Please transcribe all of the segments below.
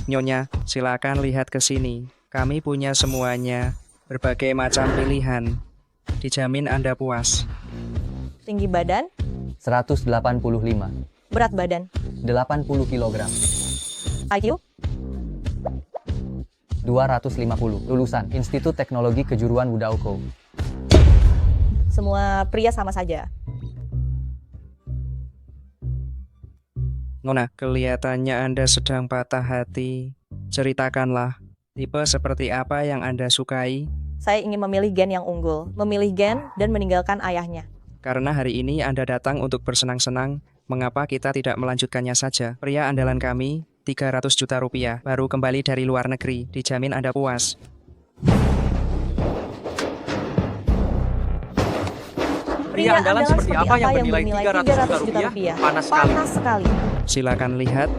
Nyonya, silakan lihat ke sini. Kami punya semuanya, berbagai macam pilihan. Dijamin Anda puas. Tinggi badan, 185, berat badan, 80 kg, IQ, 250, lulusan Institut Teknologi Kejuruan Wudauko. semua pria sama saja. Nona, kelihatannya Anda sedang patah hati. Ceritakanlah, tipe seperti apa yang Anda sukai? Saya ingin memilih gen yang unggul, memilih gen dan meninggalkan ayahnya. Karena hari ini Anda datang untuk bersenang-senang, mengapa kita tidak melanjutkannya saja? Pria andalan kami, 300 juta rupiah, baru kembali dari luar negeri, dijamin Anda puas. Pria andalan seperti apa yang bernilai 300 juta rupiah? Panas sekali. Panas sekali. Silakan lihat.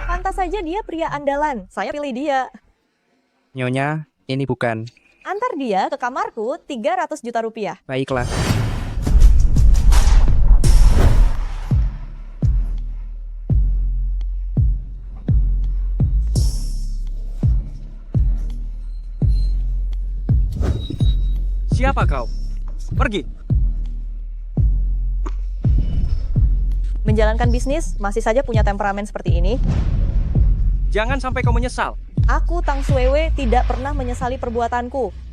Pantas saja dia pria andalan. Saya pilih dia. Nyonya, ini bukan. Antar dia ke kamarku 300 juta rupiah. Baiklah. Siapa kau? Pergi. Menjalankan bisnis masih saja punya temperamen seperti ini. Jangan sampai kau menyesal. Aku, Tang Suewe, tidak pernah menyesali perbuatanku.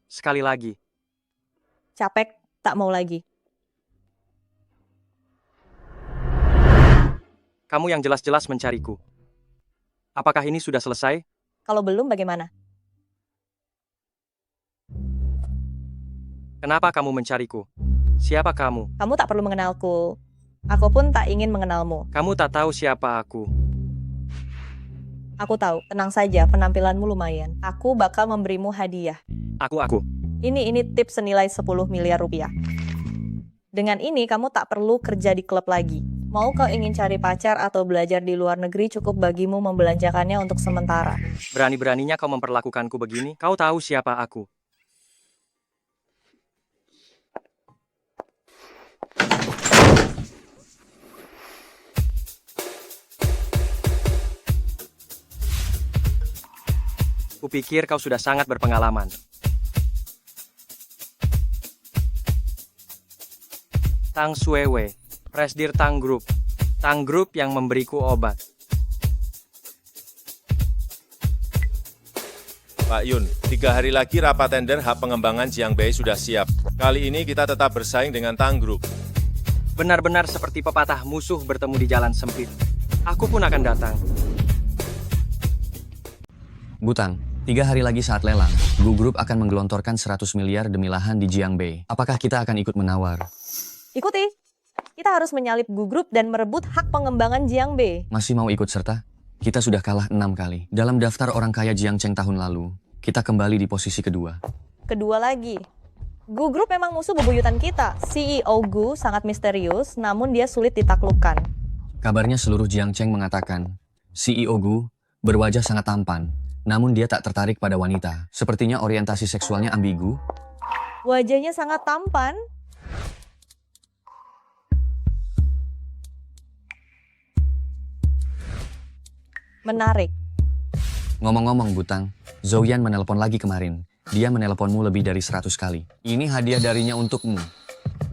Sekali lagi. Capek, tak mau lagi. Kamu yang jelas-jelas mencariku. Apakah ini sudah selesai? Kalau belum, bagaimana? Kenapa kamu mencariku? Siapa kamu? Kamu tak perlu mengenalku. Aku pun tak ingin mengenalmu. Kamu tak tahu siapa aku. Aku tahu, tenang saja, penampilanmu lumayan. Aku bakal memberimu hadiah. Aku. Ini tips senilai 10 miliar rupiah. Dengan ini, kamu tak perlu kerja di klub lagi. Mau kau ingin cari pacar atau belajar di luar negeri, cukup bagimu membelanjakannya untuk sementara. Berani-beraninya kau memperlakukanku begini? Kau tahu siapa aku? Kupikir kau sudah sangat berpengalaman. Tang Suewe, Presdir Tang Group. Tang Group yang memberiku obat. Pak Yun, 3 hari lagi rapat tender hak pengembangan Jiangbei sudah siap. Kali ini kita tetap bersaing dengan Tang Group. Benar-benar seperti pepatah musuh bertemu di jalan sempit. Aku pun akan datang. Butang, 3 hari lagi saat lelang, Gu Group akan menggelontorkan 100 miliar demi lahan di Jiangbei. Apakah kita akan ikut menawar? Ikuti. Kita harus menyalip Gu Group dan merebut hak pengembangan Jiangbei. Masih mau ikut serta? Kita sudah kalah 6 kali. Dalam daftar orang kaya Jiangcheng tahun lalu, kita kembali di posisi kedua. Kedua lagi. Gu Group memang musuh bebuyutan kita. CEO Gu sangat misterius, namun dia sulit ditaklukkan. Kabarnya seluruh Jiangcheng mengatakan, CEO Gu berwajah sangat tampan, namun dia tak tertarik pada wanita. Sepertinya orientasi seksualnya ambigu. Wajahnya sangat tampan. Menarik. Ngomong-ngomong, Butang, Zouyan menelpon lagi kemarin. Dia menelponmu lebih dari 100 kali. Ini hadiah darinya untukmu.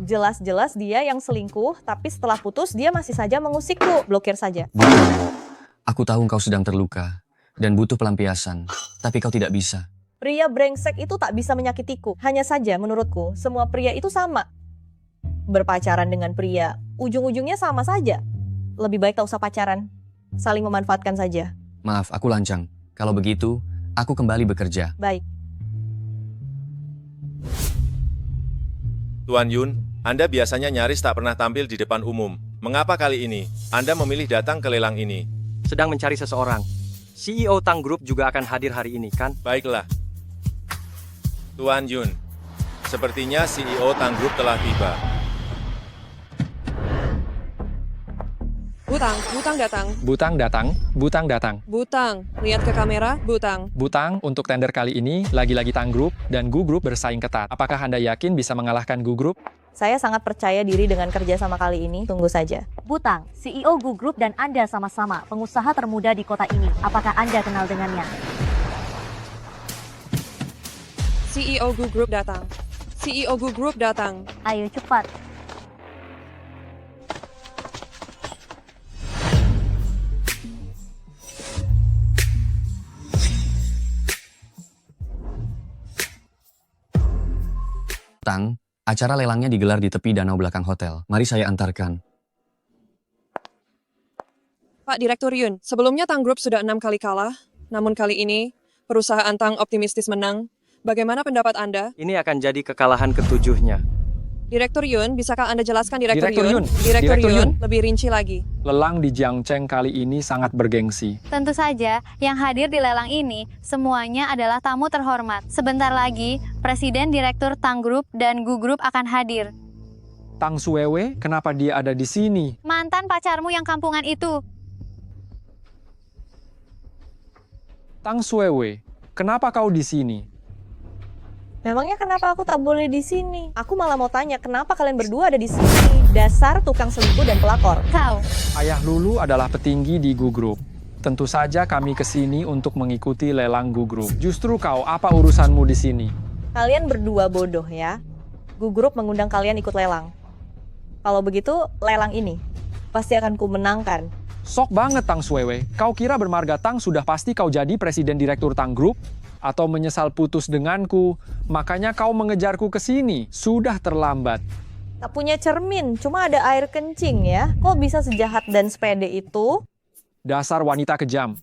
Jelas-jelas dia yang selingkuh, tapi setelah putus dia masih saja mengusikku. Blokir saja. Butang, aku tahu kau sedang terluka dan butuh pelampiasan, tapi kau tidak bisa. Pria brengsek itu tak bisa menyakitiku. Hanya saja menurutku, semua pria itu sama. Berpacaran dengan pria, ujung-ujungnya sama saja. Lebih baik tak usah pacaran. Saling memanfaatkan saja. Maaf, aku lancang. Kalau begitu, aku kembali bekerja. Baik. Tuan Yun, Anda biasanya nyaris tak pernah tampil di depan umum. Mengapa kali ini Anda memilih datang ke lelang ini? Sedang mencari seseorang. CEO Tang Group juga akan hadir hari ini, kan? Baiklah. Tuan Yun, sepertinya CEO Tang Group telah tiba. Butang datang. Butang datang, Butang datang. Butang, lihat ke kamera, Butang. Butang untuk tender kali ini lagi-lagi Tang Group dan Gu Group bersaing ketat. Apakah Anda yakin bisa mengalahkan Gu Group? Saya sangat percaya diri dengan kerja sama kali ini. Tunggu saja. Butang, CEO Gu Group dan Anda sama-sama pengusaha termuda di kota ini. Apakah Anda kenal dengannya? CEO Gu Group datang. CEO Gu Group datang. Ayo cepat. Tang, acara lelangnya digelar di tepi danau belakang hotel. Mari saya antarkan. Pak Direktur Yun, sebelumnya Tang Group sudah 6 kali kalah. Namun kali ini, perusahaan Tang optimistis menang. Bagaimana pendapat Anda? Ini akan jadi kekalahan ketujuhnya. Direktur Yun, bisakah Anda jelaskan Direktur Direktur Yun? Yun, Direktur Direktur Yun, Yun. lebih rinci lagi. Lelang di Jiangcheng kali ini sangat bergengsi. Tentu saja, yang hadir di lelang ini semuanya adalah tamu terhormat. Sebentar lagi, Presiden Direktur Tang Group dan Gu Group akan hadir. Tang Suewe, kenapa dia ada di sini? Mantan pacarmu yang kampungan itu. Tang Suewe, kenapa kau di sini? Memangnya kenapa aku tak boleh di sini? Aku malah mau tanya, kenapa kalian berdua ada di sini? Dasar tukang selingkuh dan pelakor. Kau, Ayah Lulu adalah petinggi di Gu Group. Tentu saja kami ke sini untuk mengikuti lelang Gu Group. Justru kau, apa urusanmu di sini? Kalian berdua bodoh ya. Gu Group mengundang kalian ikut lelang. Kalau begitu, lelang ini pasti akan ku menangkan. Sok banget Tang Suewe. Kau kira bermarga Tang sudah pasti kau jadi presiden direktur Tang Group? Atau menyesal putus denganku, makanya kau mengejarku ke sini. Sudah terlambat. Tak punya cermin, cuma ada air kencing ya. Kok bisa sejahat dan sepede itu? Dasar wanita kejam.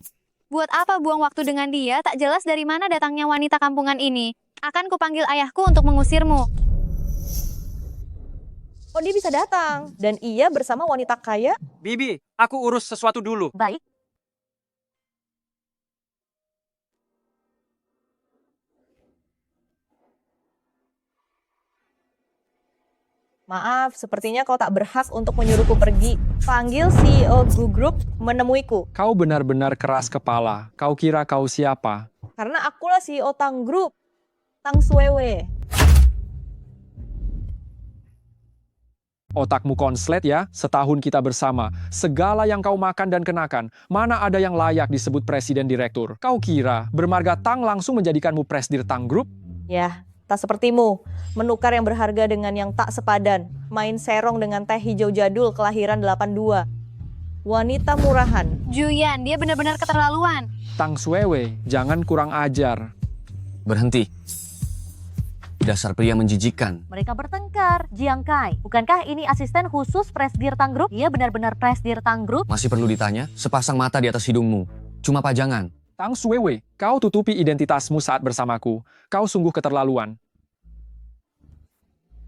buat apa buang waktu dengan dia? Tak jelas dari mana datangnya wanita kampungan ini. Akan kupanggil ayahku untuk mengusirmu. Oh, dia bisa datang. Dan ia bersama wanita kaya. Bibi, aku urus sesuatu dulu. Baik. Maaf, sepertinya kau tak berhak untuk menyuruhku pergi. Panggil CEO Gu Group menemuiku. Kau benar-benar keras kepala. Kau kira kau siapa? Karena akulah CEO Tang Group. Tang Suewe. Otakmu konslet ya, setahun kita bersama. Segala yang kau makan dan kenakan, mana ada yang layak disebut presiden direktur? Kau kira bermarga Tang langsung menjadikanmu presdir Tang Group? Ya, tak sepertimu. Menukar yang berharga dengan yang tak sepadan. Main serong dengan teh hijau jadul kelahiran 82. Wanita murahan. Juyan, dia benar-benar keterlaluan. Tang Suewe, jangan kurang ajar. Berhenti. Dasar pria menjijikkan. Mereka bertengkar. Jiang Kai, bukankah ini asisten khusus Presdir Tang Group? Dia benar-benar Presdir Tang Group? Masih perlu ditanya? Sepasang mata di atas hidungmu. Cuma pajangan. Tang Suewe, kau tutupi identitasmu saat bersamaku. Kau sungguh keterlaluan.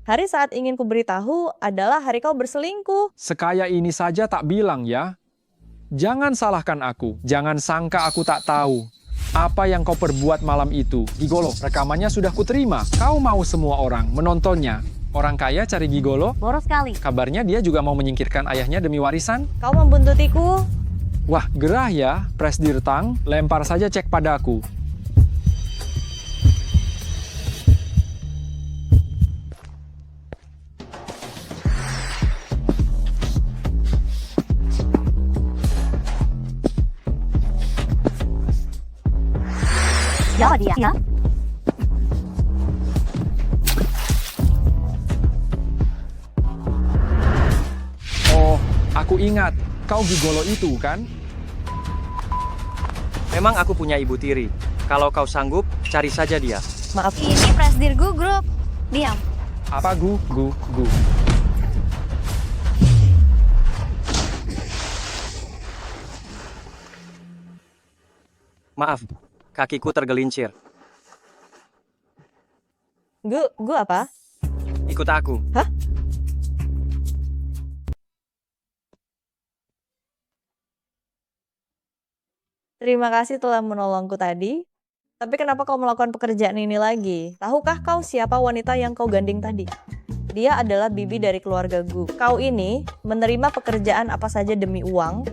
Hari saat ingin kuberitahu adalah hari kau berselingkuh. Sekaya ini saja tak bilang ya. Jangan salahkan aku. Jangan sangka aku tak tahu. Apa yang kau perbuat malam itu? Gigolo, rekamannya sudah kuterima. Kau mau semua orang menontonnya. Orang kaya cari gigolo? Boros sekali. Kabarnya dia juga mau menyingkirkan ayahnya demi warisan? Kau membuntutiku. Wah, gerah ya, Presdir Tang. Lempar saja cek padaku. Siapa dia? Ya? Oh, aku ingat. Kau gigolo itu, kan? Memang aku punya ibu tiri. Kalau kau sanggup, cari saja dia. Maaf, Ini Presidir Gu Group. Diam. Apa gu? Maaf, kakiku tergelincir. gue apa? Ikut aku. Hah? Terima kasih telah menolongku tadi. Tapi kenapa kau melakukan pekerjaan ini lagi? Tahukah kau siapa wanita yang kau gandeng tadi? Dia adalah bibi dari keluarga Gu. Kau ini menerima pekerjaan apa saja demi uang.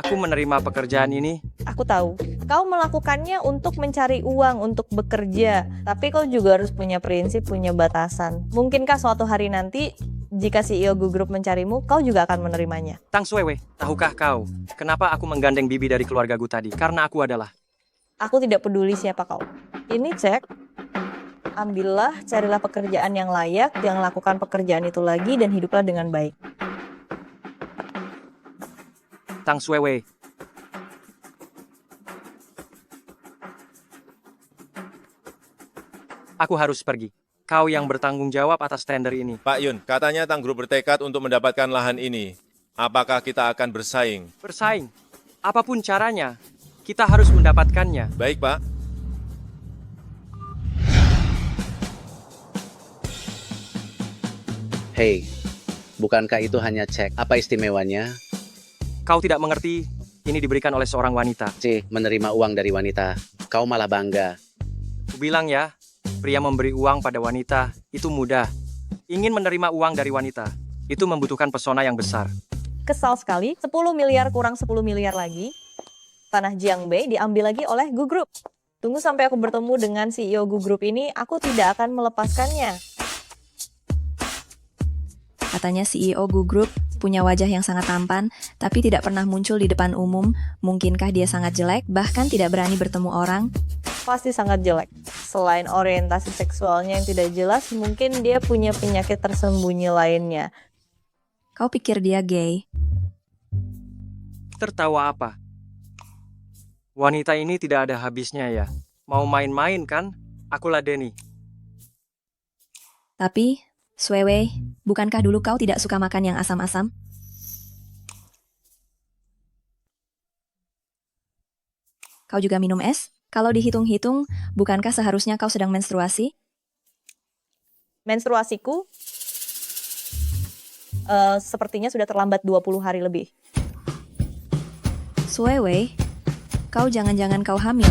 Aku menerima pekerjaan ini. Aku tahu. Kau melakukannya untuk mencari uang, untuk bekerja. Tapi kau juga harus punya prinsip, punya batasan. Mungkinkah suatu hari nanti, jika CEO Gu Group mencarimu, kau juga akan menerimanya? Tang Suewe, tahukah kau kenapa aku menggandeng bibi dari keluarga Gu tadi? Karena aku adalah... Aku tidak peduli siapa kau. Ini cek. Ambillah, carilah pekerjaan yang layak, yang lakukan pekerjaan itu lagi, dan hiduplah dengan baik. Tang Suewe. Aku harus pergi. Kau yang bertanggung jawab atas tender ini. Pak Yun, katanya Tang Group bertekad untuk mendapatkan lahan ini. Apakah kita akan bersaing? Bersaing. Apapun caranya, kita harus mendapatkannya. Baik, Pak. Hei, bukankah itu hanya cek? Apa istimewanya? Kau tidak mengerti, ini diberikan oleh seorang wanita. Menerima uang dari wanita. Kau malah bangga. Kubilang ya, pria memberi uang pada wanita itu mudah. Ingin menerima uang dari wanita, itu membutuhkan pesona yang besar. Kesal sekali, 10 miliar kurang 10 miliar lagi. Tanah Jiangbei diambil lagi oleh Gu Group. Tunggu sampai aku bertemu dengan CEO Gu Group ini, aku tidak akan melepaskannya. Katanya CEO Gu Group punya wajah yang sangat tampan, tapi tidak pernah muncul di depan umum. Mungkinkah dia sangat jelek, bahkan tidak berani bertemu orang? Pasti sangat jelek. Selain orientasi seksualnya yang tidak jelas, mungkin dia punya penyakit tersembunyi lainnya. Kau pikir dia gay? Tertawa apa? Wanita ini tidak ada habisnya ya. Mau main-main kan? Aku ladeni. Tapi, Suewe, bukankah dulu kau tidak suka makan yang asam-asam? Kau juga minum es? Kalau dihitung-hitung, bukankah seharusnya kau sedang menstruasi? Menstruasiku sepertinya sudah terlambat 20 hari lebih. Suewe, kau jangan-jangan kau hamil.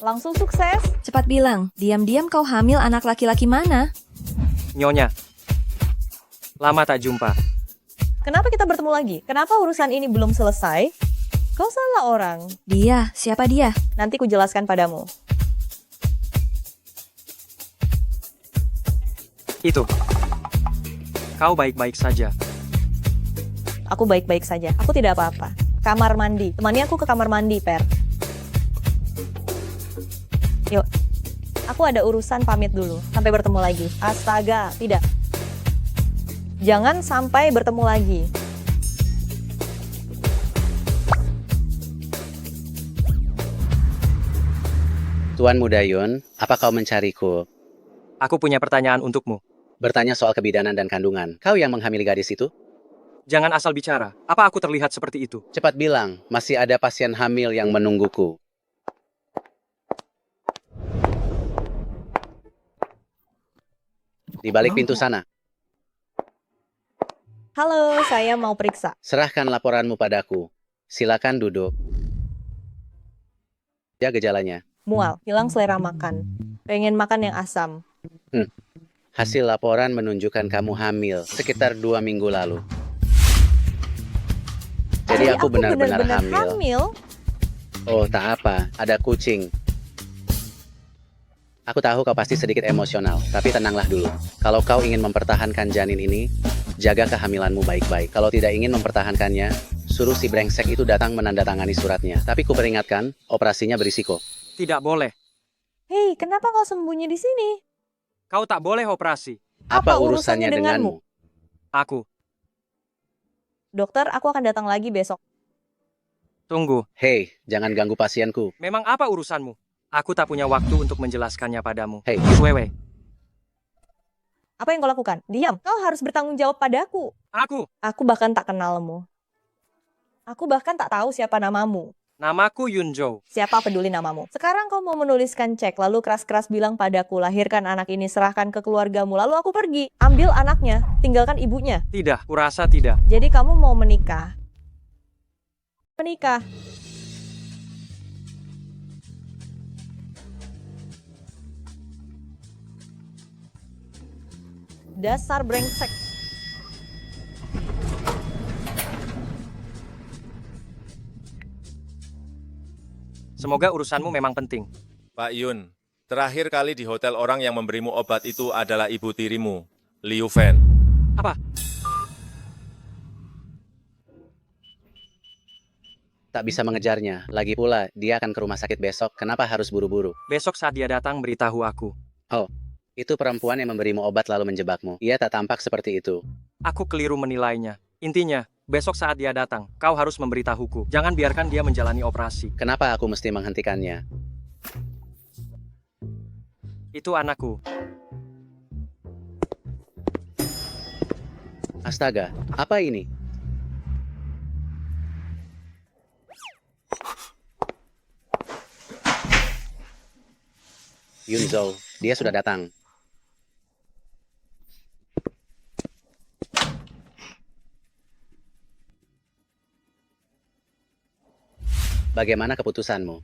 Langsung sukses. Cepat bilang, diam-diam kau hamil anak laki-laki mana? Nyonya. Lama tak jumpa. Kenapa kita bertemu lagi? Kenapa urusan ini belum selesai? Kau salah orang. Dia, siapa dia? Nanti ku jelaskan padamu. Itu. Kau baik-baik saja. Aku baik-baik saja. Aku tidak apa-apa. Kamar mandi. Temani aku ke kamar mandi, Per. Yuk. Aku ada urusan, pamit dulu. Sampai bertemu lagi. Astaga, tidak. Jangan sampai bertemu lagi. Tuan Muda Yun, apa kau mencariku? Aku punya pertanyaan untukmu. Bertanya soal kebidanan dan kandungan. Kau yang menghamili gadis itu? Jangan asal bicara. Apa aku terlihat seperti itu? Cepat bilang, masih ada pasien hamil yang menungguku. Di balik pintu sana. Halo, saya mau periksa. Serahkan laporanmu padaku. Silakan duduk. Ya gejalanya. Mual, hilang selera makan. Pengen makan yang asam. Hasil laporan menunjukkan kamu hamil sekitar 2 minggu lalu. Jadi aku benar-benar hamil. Oh, tak apa. Ada kucing. Aku tahu kau pasti sedikit emosional, tapi tenanglah dulu. Kalau kau ingin mempertahankan janin ini, jaga kehamilanmu baik-baik. Kalau tidak ingin mempertahankannya, suruh si brengsek itu datang menandatangani suratnya. Tapi kuperingatkan, operasinya berisiko. Tidak boleh. Hei, kenapa kau sembunyi di sini? Kau tak boleh operasi. Apa urusannya denganmu? Aku. Dokter, aku akan datang lagi besok. Tunggu. Hei, jangan ganggu pasienku. Memang apa urusanmu? Aku tak punya waktu untuk menjelaskannya padamu. Hei, Wewe. Apa yang kau lakukan? Diam. Kau harus bertanggung jawab padaku. Aku bahkan tak kenalmu. Aku bahkan tak tahu siapa namamu. Namaku Yunjo. Siapa peduli namamu? Sekarang kau mau menuliskan cek, lalu keras-keras bilang padaku, lahirkan anak ini, serahkan ke keluargamu. Lalu aku pergi. Ambil anaknya, tinggalkan ibunya. Tidak, kurasa tidak. Jadi kamu mau menikah? Menikah. Dasar brengsek. Semoga urusanmu memang penting. Pak Yun, terakhir kali di hotel orang yang memberimu obat itu adalah ibu tirimu, Liu Fen. Apa? tak bisa mengejarnya. Lagi pula, dia akan ke rumah sakit besok. Kenapa harus buru-buru? Besok saat dia datang, beritahu aku. Oh, itu perempuan yang memberimu obat lalu menjebakmu. Ia tak tampak seperti itu. Aku keliru menilainya. Intinya, besok saat dia datang, kau harus memberitahuku. Jangan biarkan dia menjalani operasi. Kenapa aku mesti menghentikannya? Itu anakku. Astaga, apa ini? Yunzo, dia sudah datang. Bagaimana keputusanmu?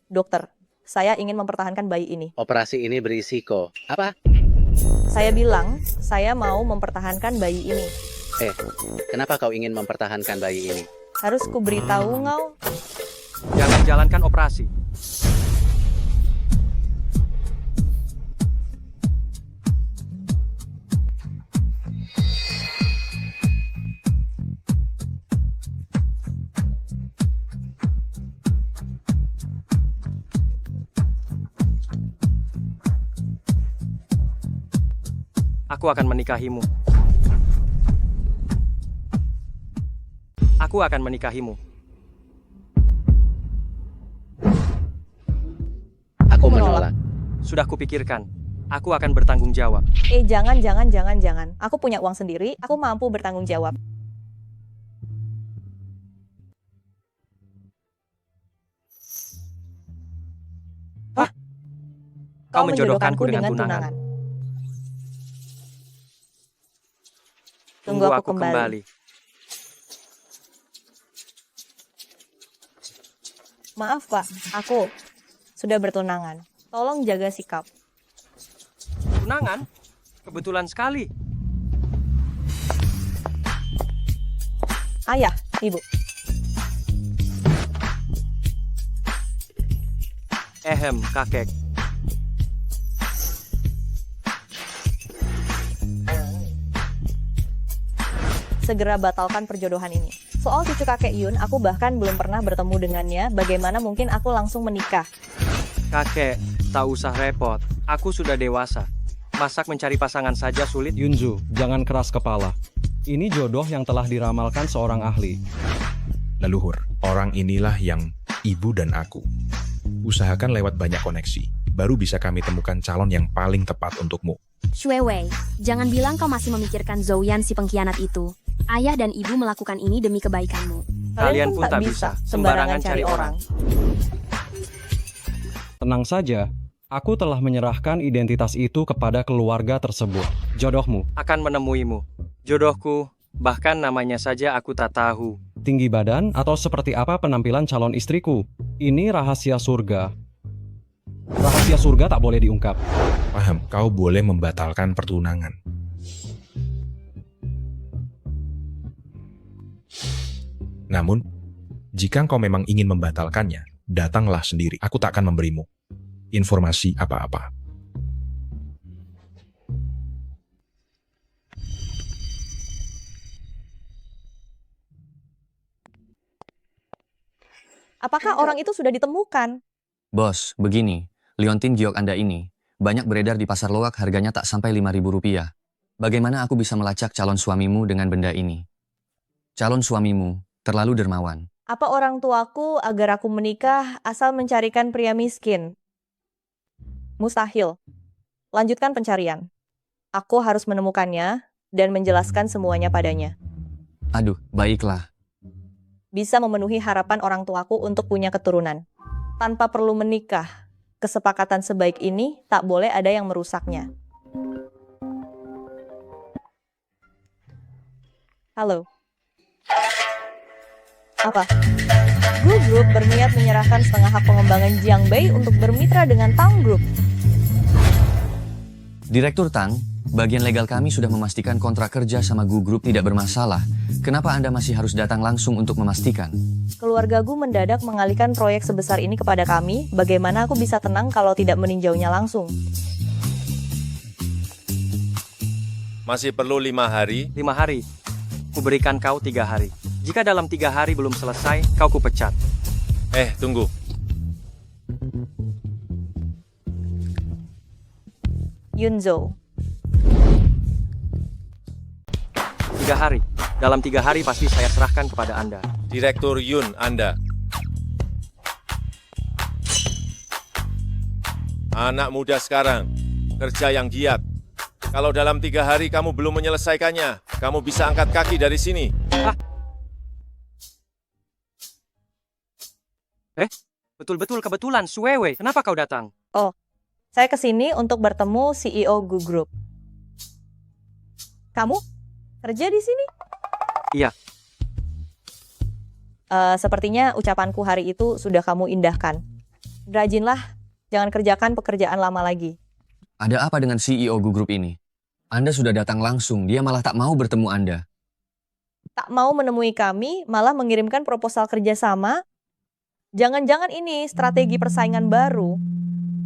Dokter, saya ingin mempertahankan bayi ini. Operasi ini berisiko. Apa? Saya bilang, saya mau mempertahankan bayi ini. Kenapa kau ingin mempertahankan bayi ini? Harus kuberitahu ngau? Jangan jalankan operasi. Aku akan menikahimu. Aku akan menikahimu. Aku menolak. Sudah kupikirkan. Aku akan bertanggung jawab. Jangan. Aku punya uang sendiri, aku mampu bertanggung jawab. Hah? Kau menjodohkanku dengan tunangan. Tunggu aku kembali. Maaf Pak, aku sudah bertunangan. Tolong jaga sikap. Tunangan? Kebetulan sekali. Ayah, Ibu. Kakek. Segera batalkan perjodohan ini. Soal cucu kakek Yun, aku bahkan belum pernah bertemu dengannya. Bagaimana mungkin aku langsung menikah? Kakek, tak usah repot. Aku sudah dewasa. Masak mencari pasangan saja sulit. Yunzu, jangan keras kepala. Ini jodoh yang telah diramalkan seorang ahli. Leluhur, orang inilah yang ibu dan aku. Usahakan lewat banyak koneksi. Baru bisa kami temukan calon yang paling tepat untukmu. Shuewei, jangan bilang kau masih memikirkan Zhouyan si pengkhianat itu. Ayah dan ibu melakukan ini demi kebaikanmu. Kalian pun tak bisa sembarangan cari orang. Tenang saja, aku telah menyerahkan identitas itu kepada keluarga tersebut. Jodohmu. Akan menemuimu. Jodohku, bahkan namanya saja aku tak tahu. Tinggi badan atau seperti apa penampilan calon istriku? Ini rahasia surga. Rahasia surga tak boleh diungkap. Paham, kau boleh membatalkan pertunangan. Namun, jika kau memang ingin membatalkannya, datanglah sendiri. Aku tak akan memberimu informasi apa-apa. Apakah orang itu sudah ditemukan? Bos, begini, liontin giok Anda ini banyak beredar di pasar loak, harganya tak sampai Rp5.000. Bagaimana aku bisa melacak calon suamimu dengan benda ini? Calon suamimu terlalu dermawan. Apa orang tuaku agar aku menikah asal mencarikan pria miskin? Mustahil. Lanjutkan pencarian. Aku harus menemukannya dan menjelaskan semuanya padanya. Aduh, baiklah. Bisa memenuhi harapan orang tuaku untuk punya keturunan. Tanpa perlu menikah, kesepakatan sebaik ini tak boleh ada yang merusaknya. Halo. Apa? Gu Group berniat menyerahkan setengah hak pengembangan Jiangbei untuk bermitra dengan Tang Group. Direktur Tang, bagian legal kami sudah memastikan kontrak kerja sama Gu Group tidak bermasalah. Kenapa Anda masih harus datang langsung untuk memastikan? Keluarga Gu mendadak mengalihkan proyek sebesar ini kepada kami. Bagaimana aku bisa tenang kalau tidak meninjaunya langsung? Masih perlu 5 hari? 5 hari. Kuberikan kau 3 hari. Jika dalam 3 hari belum selesai, kau kupecat. Tunggu. Yunzo. 3 hari. Dalam 3 hari pasti saya serahkan kepada Anda. Direktur Yun, Anda. Anak muda sekarang, kerja yang giat. Kalau dalam 3 hari kamu belum menyelesaikannya, kamu bisa angkat kaki dari sini. Betul-betul kebetulan, Suewe. Kenapa kau datang? Oh, saya kesini untuk bertemu CEO Gu Group. Kamu kerja di sini? Iya. Sepertinya ucapanku hari itu sudah kamu indahkan. Rajinlah, jangan kerjakan pekerjaan lama lagi. Ada apa dengan CEO Gu Group ini? Anda sudah datang langsung, dia malah tak mau bertemu Anda. Tak mau menemui kami, malah mengirimkan proposal kerjasama. Jangan-jangan ini strategi persaingan baru.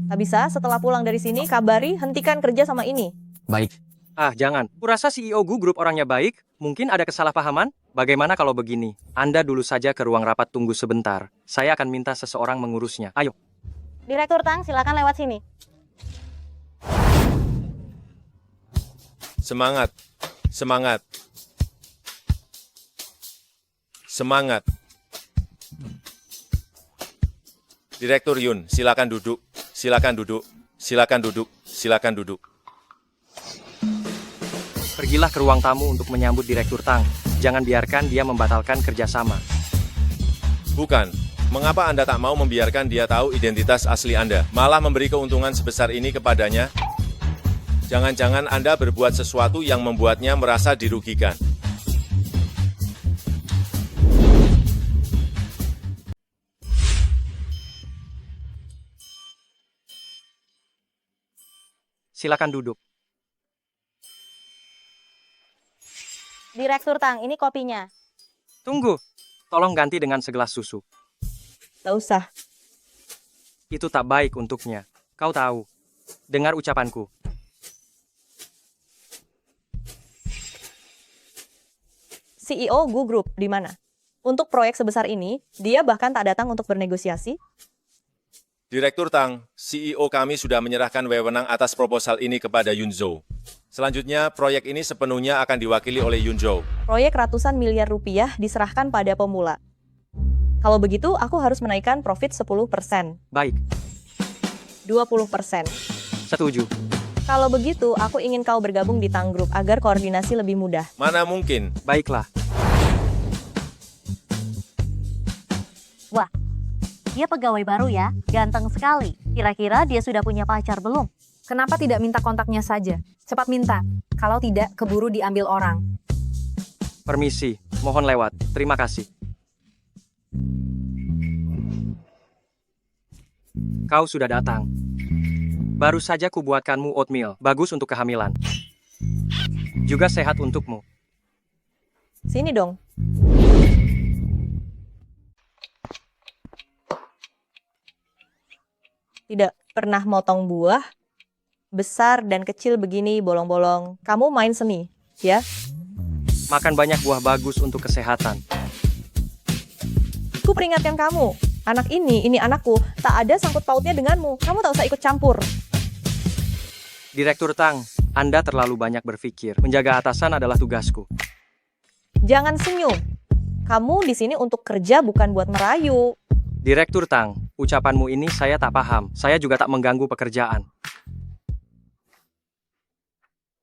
Tak bisa, setelah pulang dari sini, kabari, hentikan kerja sama ini. Baik. Jangan. Kurasa CEO Gu Group orangnya baik. Mungkin ada kesalahpahaman? Bagaimana kalau begini? Anda dulu saja ke ruang rapat tunggu sebentar. Saya akan minta seseorang mengurusnya. Ayo. Direktur Tang, silakan lewat sini. Semangat. Semangat. Semangat. Direktur Yun, silakan duduk. Silakan duduk. Silakan duduk. Silakan duduk. Pergilah ke ruang tamu untuk menyambut Direktur Tang. Jangan biarkan dia membatalkan kerjasama. Bukan. Mengapa Anda tak mau membiarkan dia tahu identitas asli Anda, malah memberi keuntungan sebesar ini kepadanya? Jangan-jangan Anda berbuat sesuatu yang membuatnya merasa dirugikan. Silakan duduk. Direktur Tang, ini kopinya. Tunggu. Tolong ganti dengan segelas susu. Tak usah. Itu tak baik untuknya. Kau tahu. Dengar ucapanku. CEO Gu Group di mana? Untuk proyek sebesar ini, dia bahkan tak datang untuk bernegosiasi. Direktur Tang, CEO kami sudah menyerahkan wewenang atas proposal ini kepada Yunzo. Selanjutnya, proyek ini sepenuhnya akan diwakili oleh Yunzo. Proyek ratusan miliar rupiah diserahkan pada pemula. Kalau begitu, aku harus menaikkan profit 10%. Baik. 20%. Setuju. Kalau begitu, aku ingin kau bergabung di Tang Group agar koordinasi lebih mudah. Mana mungkin? Baiklah. Wah, dia pegawai baru ya, ganteng sekali. Kira-kira dia sudah punya pacar belum? Kenapa tidak minta kontaknya saja? Cepat minta. Kalau tidak, keburu diambil orang. Permisi, mohon lewat. Terima kasih. Kau sudah datang. Baru saja kubuatkanmu oatmeal, bagus untuk kehamilan. Juga sehat untukmu. Sini dong. Tidak pernah motong buah, besar dan kecil begini bolong-bolong. Kamu main seni, ya? Makan banyak buah bagus untuk kesehatan. Ku peringatkan kamu, Anak ini anakku, tak ada sangkut pautnya denganmu. Kamu tak usah ikut campur. Direktur Tang, Anda terlalu banyak berpikir. Menjaga atasan adalah tugasku. Jangan senyum. Kamu di sini untuk kerja bukan buat merayu. Direktur Tang, ucapanmu ini saya tak paham. Saya juga tak mengganggu pekerjaan.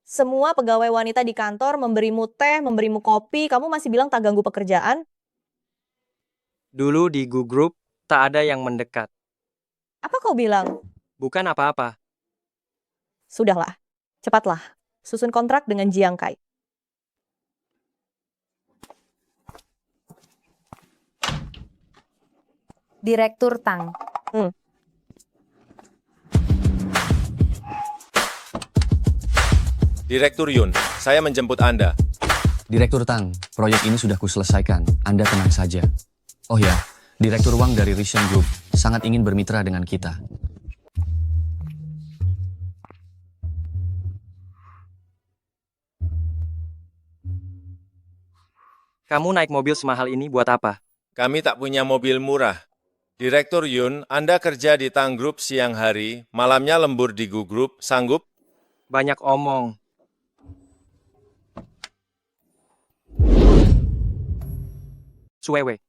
Semua pegawai wanita di kantor memberimu teh, memberimu kopi, kamu masih bilang tak ganggu pekerjaan? Dulu di Gu Group, tak ada yang mendekat. Apa kau bilang? Bukan apa-apa. Sudahlah, cepatlah. Susun kontrak dengan Jiang Kai. Direktur Tang. Direktur Yun, saya menjemput Anda. Direktur Tang, proyek ini sudah kuselesaikan. Anda tenang saja. Oh ya, Direktur Wang dari Risen Group sangat ingin bermitra dengan kita. Kamu naik mobil semahal ini buat apa? Kami tak punya mobil murah. Direktur Yun, Anda kerja di Tang Group siang hari, malamnya lembur di Gu Group, sanggup? Banyak omong. Suwewe.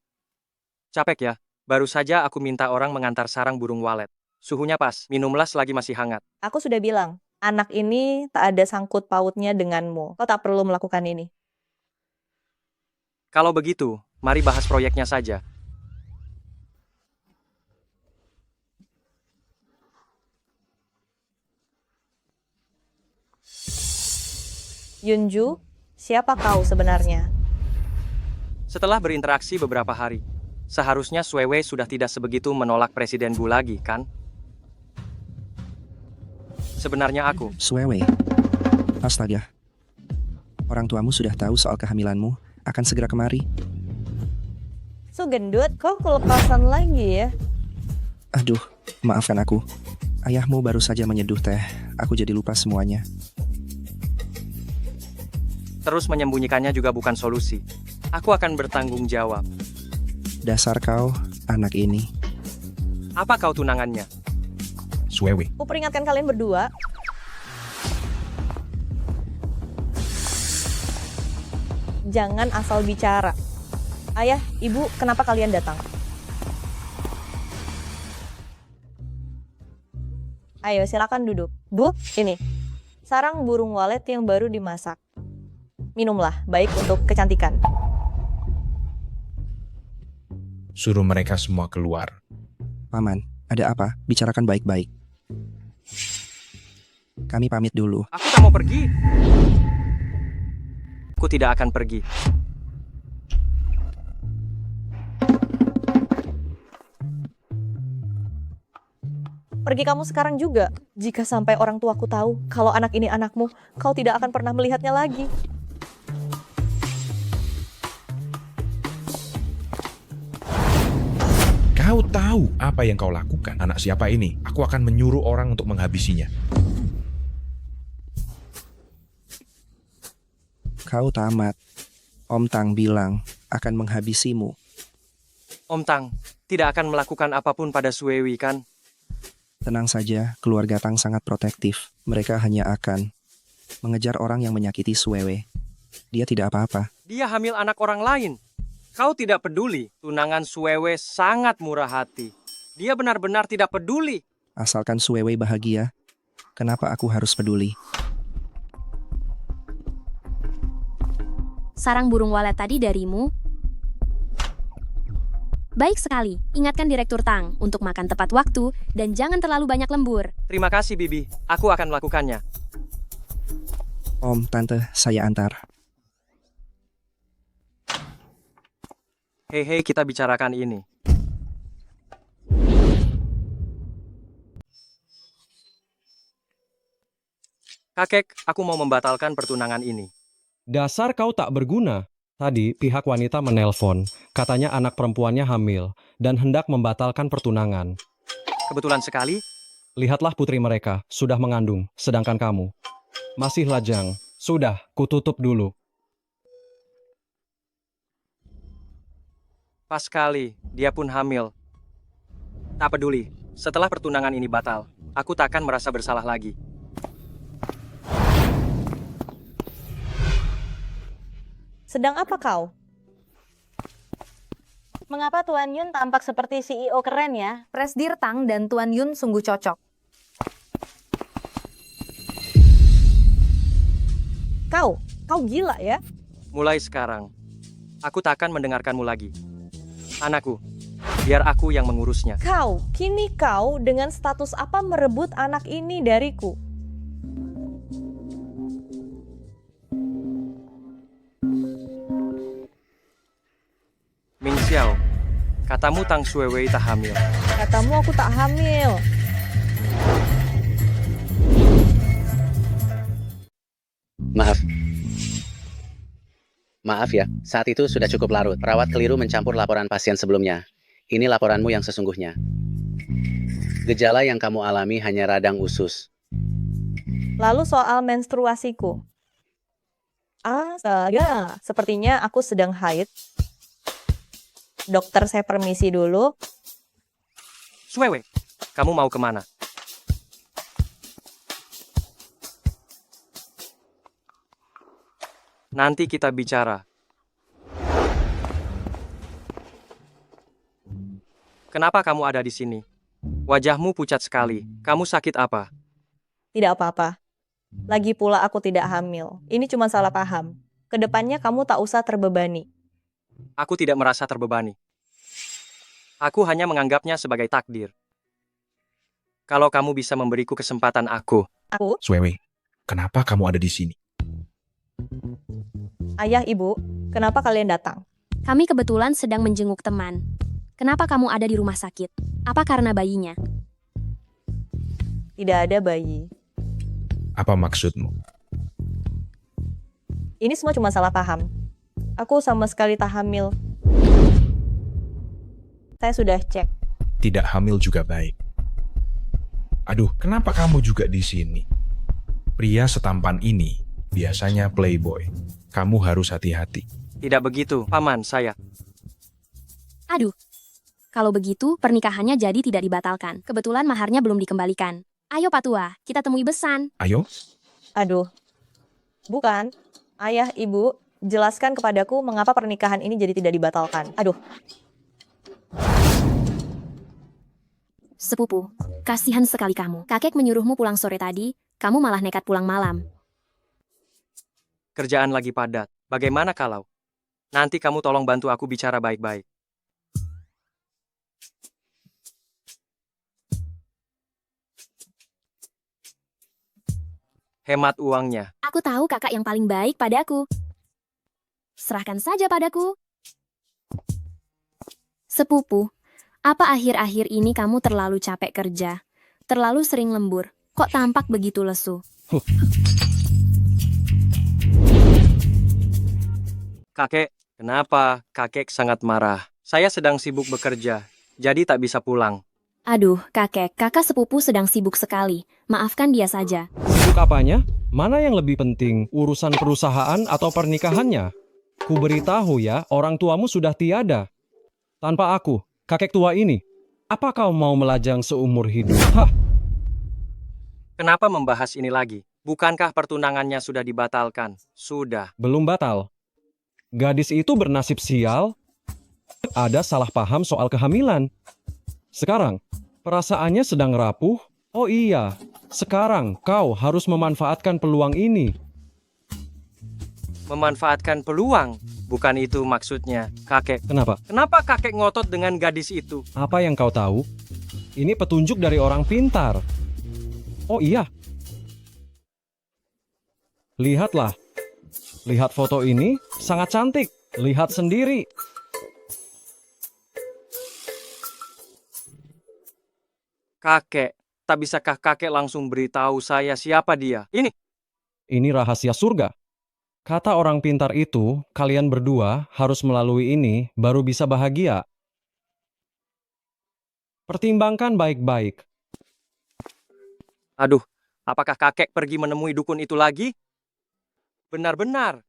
Capek ya? Baru saja aku minta orang mengantar sarang burung walet. Suhunya pas, minumlah selagi masih hangat. Aku sudah bilang, anak ini tak ada sangkut pautnya denganmu. Kau tak perlu melakukan ini. Kalau begitu, mari bahas proyeknya saja. Yunju, siapa kau sebenarnya? Setelah berinteraksi beberapa hari, seharusnya Suewe sudah tidak sebegitu menolak Presiden Gu lagi, kan? Sebenarnya aku. Suewe. Astaga. Orang tuamu sudah tahu soal kehamilanmu, akan segera kemari. So gendut, kau kelepasan lagi ya? Aduh, maafkan aku. Ayahmu baru saja menyeduh teh, aku jadi lupa semuanya. Terus menyembunyikannya juga bukan solusi. Aku akan bertanggung jawab. Dasar kau, anak ini. Apa kau tunangannya? Suewe. Aku peringatkan kalian berdua. Jangan asal bicara. Ayah, ibu, kenapa kalian datang? Ayo, silakan duduk. Bu, ini. Sarang burung walet yang baru dimasak. Minumlah, baik untuk kecantikan. Suruh mereka semua keluar. Paman, ada apa? Bicarakan baik-baik. Kami pamit dulu. Aku tak mau pergi. Aku tidak akan pergi. Pergi kamu sekarang juga. Jika sampai orang tuaku tahu kalau anak ini anakmu, kau tidak akan pernah melihatnya lagi. Kau tahu apa yang kau lakukan, anak siapa ini? Aku akan menyuruh orang untuk menghabisinya. Kau tamat. Om Tang bilang akan menghabisimu. Om Tang tidak akan melakukan apapun pada Suewi, kan? Tenang saja, keluarga Tang sangat protektif. Mereka hanya akan mengejar orang yang menyakiti Suewe. Dia tidak apa-apa. Dia hamil anak orang lain. Kau tidak peduli. Tunangan Suewe sangat murah hati. Dia benar-benar tidak peduli. Asalkan Suewe bahagia, kenapa aku harus peduli? Sarang burung walet tadi darimu? Baik sekali, ingatkan Direktur Tang untuk makan tepat waktu dan jangan terlalu banyak lembur. Terima kasih, Bibi. Aku akan melakukannya. Om, Tante, saya antar. Hei, kita bicarakan ini. Kakek, aku mau membatalkan pertunangan ini. Dasar kau tak berguna. Tadi pihak wanita menelpon, katanya anak perempuannya hamil dan hendak membatalkan pertunangan. Kebetulan sekali. Lihatlah putri mereka, sudah mengandung, sedangkan kamu masih lajang. Sudah, kututup dulu. Pas sekali, dia pun hamil. Tak peduli, setelah pertunangan ini batal, aku takkan merasa bersalah lagi. Sedang apa kau? Mengapa Tuan Yun tampak seperti CEO keren ya? Presdir Tang dan Tuan Yun sungguh cocok. Kau gila ya? Mulai sekarang, aku takkan mendengarkanmu lagi. Anakku, biar aku yang mengurusnya. Kini kau dengan status apa merebut anak ini dariku? Ming Xiao, katamu Tang Shuiwei tak hamil. Katamu aku tak hamil. Maaf. Maaf ya, saat itu sudah cukup larut. Perawat keliru mencampur laporan pasien sebelumnya. Ini laporanmu yang sesungguhnya. Gejala yang kamu alami hanya radang usus. Lalu soal menstruasiku. Astaga, sepertinya aku sedang haid. Dokter, saya permisi dulu. Shuiwei, kamu mau kemana? Nanti kita bicara. Kenapa kamu ada di sini? Wajahmu pucat sekali. Kamu sakit apa? Tidak apa-apa. Lagi pula aku tidak hamil. Ini cuma salah paham. Kedepannya kamu tak usah terbebani. Aku tidak merasa terbebani. Aku hanya menganggapnya sebagai takdir. Kalau kamu bisa memberiku kesempatan aku. Shuiwei, kenapa kamu ada di sini? Ayah, ibu, kenapa kalian datang? Kami kebetulan sedang menjenguk teman. Kenapa kamu ada di rumah sakit? Apa karena bayinya? Tidak ada bayi. Apa maksudmu? Ini semua cuma salah paham. Aku sama sekali tak hamil. Saya sudah cek. Tidak hamil juga baik. Aduh, kenapa kamu juga di sini? Pria setampan ini biasanya playboy. Kamu harus hati-hati. Tidak begitu, paman saya. Aduh. Kalau begitu, pernikahannya jadi tidak dibatalkan. Kebetulan maharnya belum dikembalikan. Ayo Pak Tua, kita temui Besan. Ayo. Aduh. Bukan. Ayah, ibu, jelaskan kepadaku mengapa pernikahan ini jadi tidak dibatalkan. Aduh. Sepupu, kasihan sekali kamu. Kakek menyuruhmu pulang sore tadi, kamu malah nekat pulang malam. Kerjaan lagi padat. Bagaimana kalau? Nanti kamu tolong bantu aku bicara baik-baik. Hemat uangnya. Aku tahu kakak yang paling baik padaku. Serahkan saja padaku. Sepupu, apa akhir-akhir ini kamu terlalu capek kerja? Terlalu sering lembur, kok tampak begitu lesu? Kakek, kenapa? Kakek sangat marah. Saya sedang sibuk bekerja, jadi tak bisa pulang. Aduh, kakak sepupu sedang sibuk sekali. Maafkan dia saja. Sibuk apanya? Mana yang lebih penting, urusan perusahaan atau pernikahannya? Ku beritahu ya, orang tuamu sudah tiada. Tanpa aku, kakek tua ini, apa kau mau melajang seumur hidup? Hah? Kenapa membahas ini lagi? Bukankah pertunangannya sudah dibatalkan? Sudah. Belum batal. Gadis itu bernasib sial. Ada salah paham soal kehamilan. Sekarang, perasaannya sedang rapuh. Oh iya, sekarang kau harus memanfaatkan peluang ini. Memanfaatkan peluang? Bukan itu maksudnya, kakek. Kenapa? Kenapa kakek ngotot dengan gadis itu? Apa yang kau tahu? Ini petunjuk dari orang pintar. Oh iya. Lihatlah. Lihat foto ini, sangat cantik. Lihat sendiri. Kakek, tak bisakah kakek langsung beritahu saya siapa dia? Ini rahasia surga. Kata orang pintar itu, kalian berdua harus melalui ini baru bisa bahagia. Pertimbangkan baik-baik. Aduh, apakah kakek pergi menemui dukun itu lagi? Benar-benar.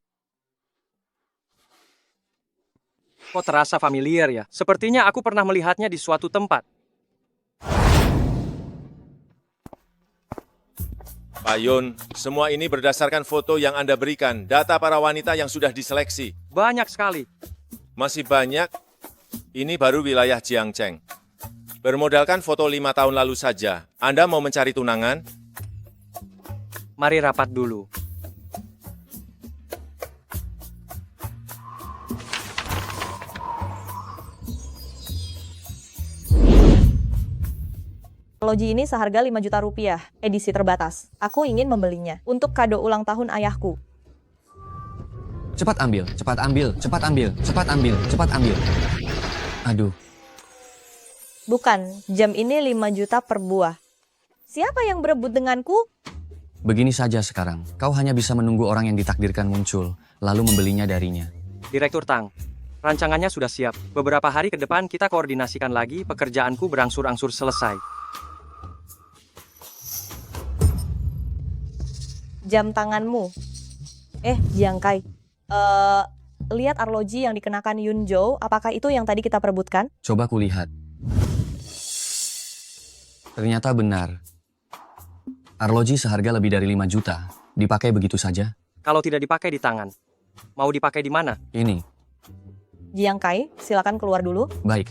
Kok terasa familiar ya? Sepertinya aku pernah melihatnya di suatu tempat. Pak Yun, semua ini berdasarkan foto yang Anda berikan, data para wanita yang sudah diseleksi. Banyak sekali. Masih banyak, ini baru wilayah Jiangcheng. Bermodalkan foto 5 tahun lalu saja, Anda mau mencari tunangan? Mari rapat dulu. Arloji ini seharga 5 juta rupiah, edisi terbatas. Aku ingin membelinya untuk kado ulang tahun ayahku. Cepat ambil, cepat ambil, cepat ambil, cepat ambil, cepat ambil. Aduh, Bukan, jam ini 5 juta per buah. Siapa yang berebut denganku? begini saja sekarang. Kau hanya bisa menunggu orang yang ditakdirkan muncul, lalu membelinya darinya. Direktur Tang, rancangannya sudah siap. Beberapa hari ke depan kita koordinasikan lagi, pekerjaanku berangsur-angsur selesai. Jam tanganmu. Jiang Kai. Lihat arloji yang dikenakan Yun Zhou, apakah itu yang tadi kita perebutkan? Coba kulihat. Ternyata benar. Arloji seharga lebih dari 5 juta. Dipakai begitu saja? Kalau tidak dipakai di tangan, mau dipakai di mana? Ini. Jiang Kai, silakan keluar dulu. Baik.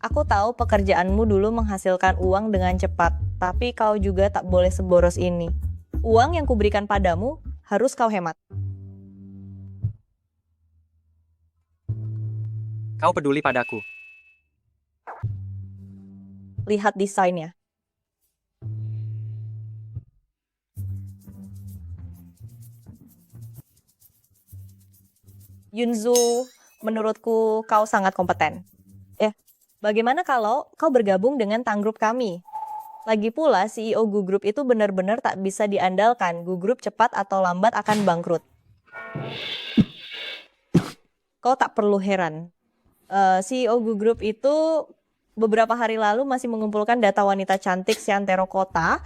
Aku tahu pekerjaanmu dulu menghasilkan uang dengan cepat, tapi kau juga tak boleh seboros ini. Uang yang kuberikan padamu harus kau hemat. Kau peduli padaku. Lihat desainnya. Yunzu, menurutku kau sangat kompeten. Bagaimana kalau kau bergabung dengan Tang Group kami? Lagi pula CEO Gu Group itu benar-benar tak bisa diandalkan. Gu Group cepat atau lambat akan bangkrut. Kau tak perlu heran. CEO Gu Group itu beberapa hari lalu masih mengumpulkan data wanita cantik seantero kota.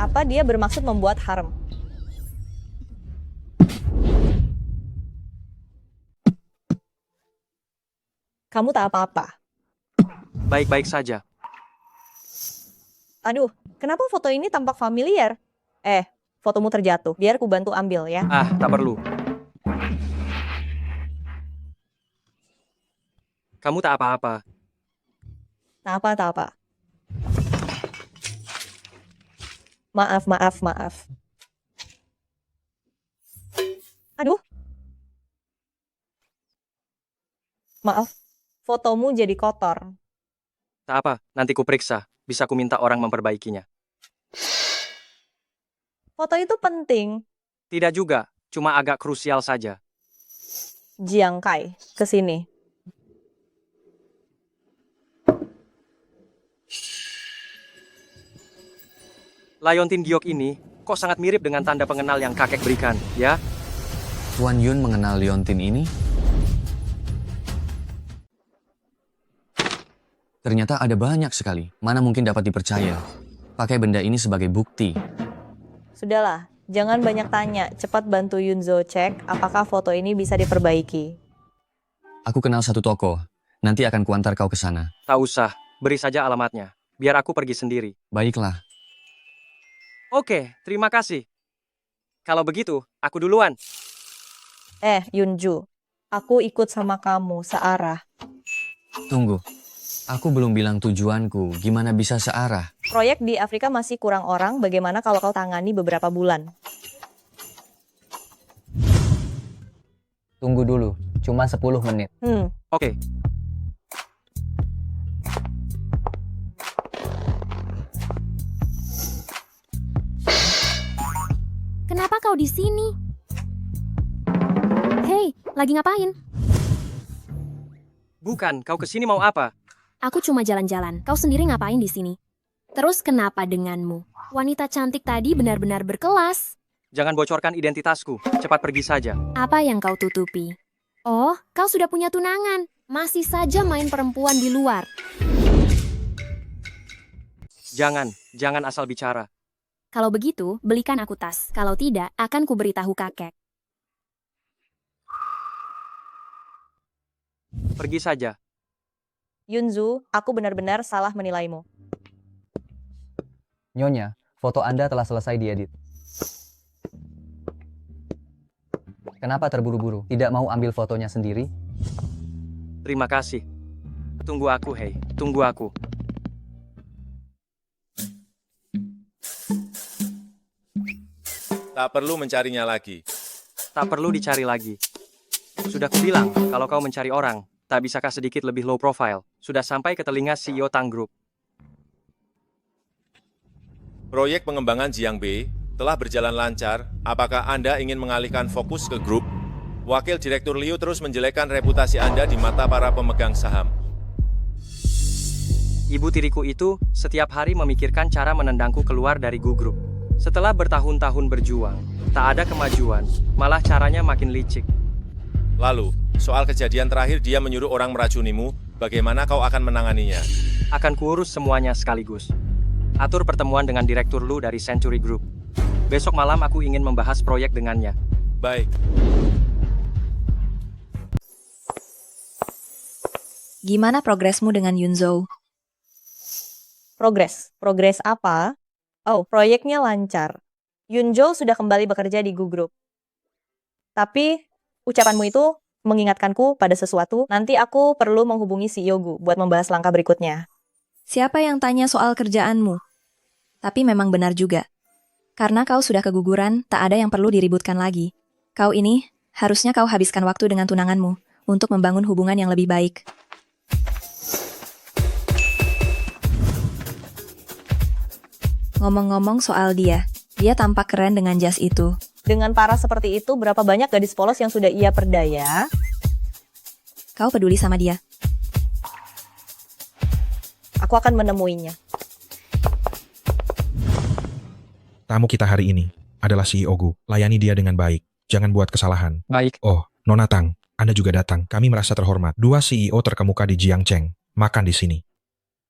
Apa dia bermaksud membuat harem? Kamu tak apa-apa. Baik-baik saja. Aduh, kenapa foto ini tampak familiar? Fotomu terjatuh. Biar ku bantu ambil ya. Tak perlu. Kamu tak apa-apa. Tak apa. Maaf. Aduh. Maaf, fotomu jadi kotor. Tak apa, nanti ku periksa. Bisa ku minta orang memperbaikinya. Foto itu penting. Tidak juga, cuma agak krusial saja. Jiang Kai, ke sini. Liontin Giok ini kok sangat mirip dengan tanda pengenal yang kakek berikan, ya? Tuan Yun mengenal Liontin ini? Ternyata ada banyak sekali. Mana mungkin dapat dipercaya. Pakai benda ini sebagai bukti. Sudahlah, jangan banyak tanya. Cepat bantu Yunzo cek apakah foto ini bisa diperbaiki. Aku kenal satu toko. Nanti akan kuantar kau ke sana. Tak usah, beri saja alamatnya. Biar aku pergi sendiri. Baiklah. Oke, terima kasih. Kalau begitu, aku duluan. Yunju, aku ikut sama kamu searah. Tunggu. Aku belum bilang tujuanku. Gimana bisa searah? Proyek di Afrika masih kurang orang. Bagaimana kalau kau tangani beberapa bulan? Tunggu dulu, cuma 10 menit. Oke. Kenapa kau di sini? Hei, lagi ngapain? Bukan, kau kesini mau apa? Aku cuma jalan-jalan. Kau sendiri ngapain di sini? Terus kenapa denganmu? Wanita cantik tadi benar-benar berkelas. Jangan bocorkan identitasku. Cepat pergi saja. Apa yang kau tutupi? Oh, kau sudah punya tunangan. Masih saja main perempuan di luar. Jangan asal bicara. Kalau begitu, belikan aku tas. Kalau tidak, akan kuberitahu kakek. Pergi saja. Yunzu, aku benar-benar salah menilaimu. Nyonya, foto Anda telah selesai diedit. Kenapa terburu-buru? Tidak mau ambil fotonya sendiri? Terima kasih. Tunggu aku, hei. Tunggu aku. Tak perlu mencarinya lagi. Tak perlu dicari lagi. Sudah kubilang, kalau kau mencari orang, tak bisakah sedikit lebih low profile? Sudah sampai ke telinga CEO Tang Group. Proyek pengembangan Jiang B telah berjalan lancar. Apakah Anda ingin mengalihkan fokus ke grup? Wakil Direktur Liu terus menjelekkan reputasi Anda di mata para pemegang saham. Ibu tiriku itu setiap hari memikirkan cara menendangku keluar dari Gu Group. Setelah bertahun-tahun berjuang, tak ada kemajuan, malah caranya makin licik. Lalu, soal kejadian terakhir dia menyuruh orang meracunimu, bagaimana kau akan menanganinya? Akan kuurus semuanya sekaligus. Atur pertemuan dengan Direktur Lu dari Century Group. Besok malam aku ingin membahas proyek dengannya. Baik. Gimana progresmu dengan Yunzhou? Progres apa? Oh, proyeknya lancar. Yunzhou sudah kembali bekerja di Gu Group. Tapi, ucapanmu itu mengingatkanku pada sesuatu. Nanti aku perlu menghubungi CEO Gu buat membahas langkah berikutnya. Siapa yang tanya soal kerjaanmu? Tapi memang benar juga. Karena kau sudah keguguran, tak ada yang perlu diributkan lagi. Kau ini, harusnya kau habiskan waktu dengan tunanganmu untuk membangun hubungan yang lebih baik. Ngomong-ngomong soal dia tampak keren dengan jas itu. Dengan parah seperti itu, berapa banyak gadis polos yang sudah ia perdaya? Kau peduli sama dia? Aku akan menemuinya. Tamu kita hari ini adalah CEO Gu. Layani dia dengan baik. Jangan buat kesalahan. Baik. Oh, Nona Tang, Anda juga datang. Kami merasa terhormat. 2 CEO terkemuka di Jiangcheng. Makan di sini.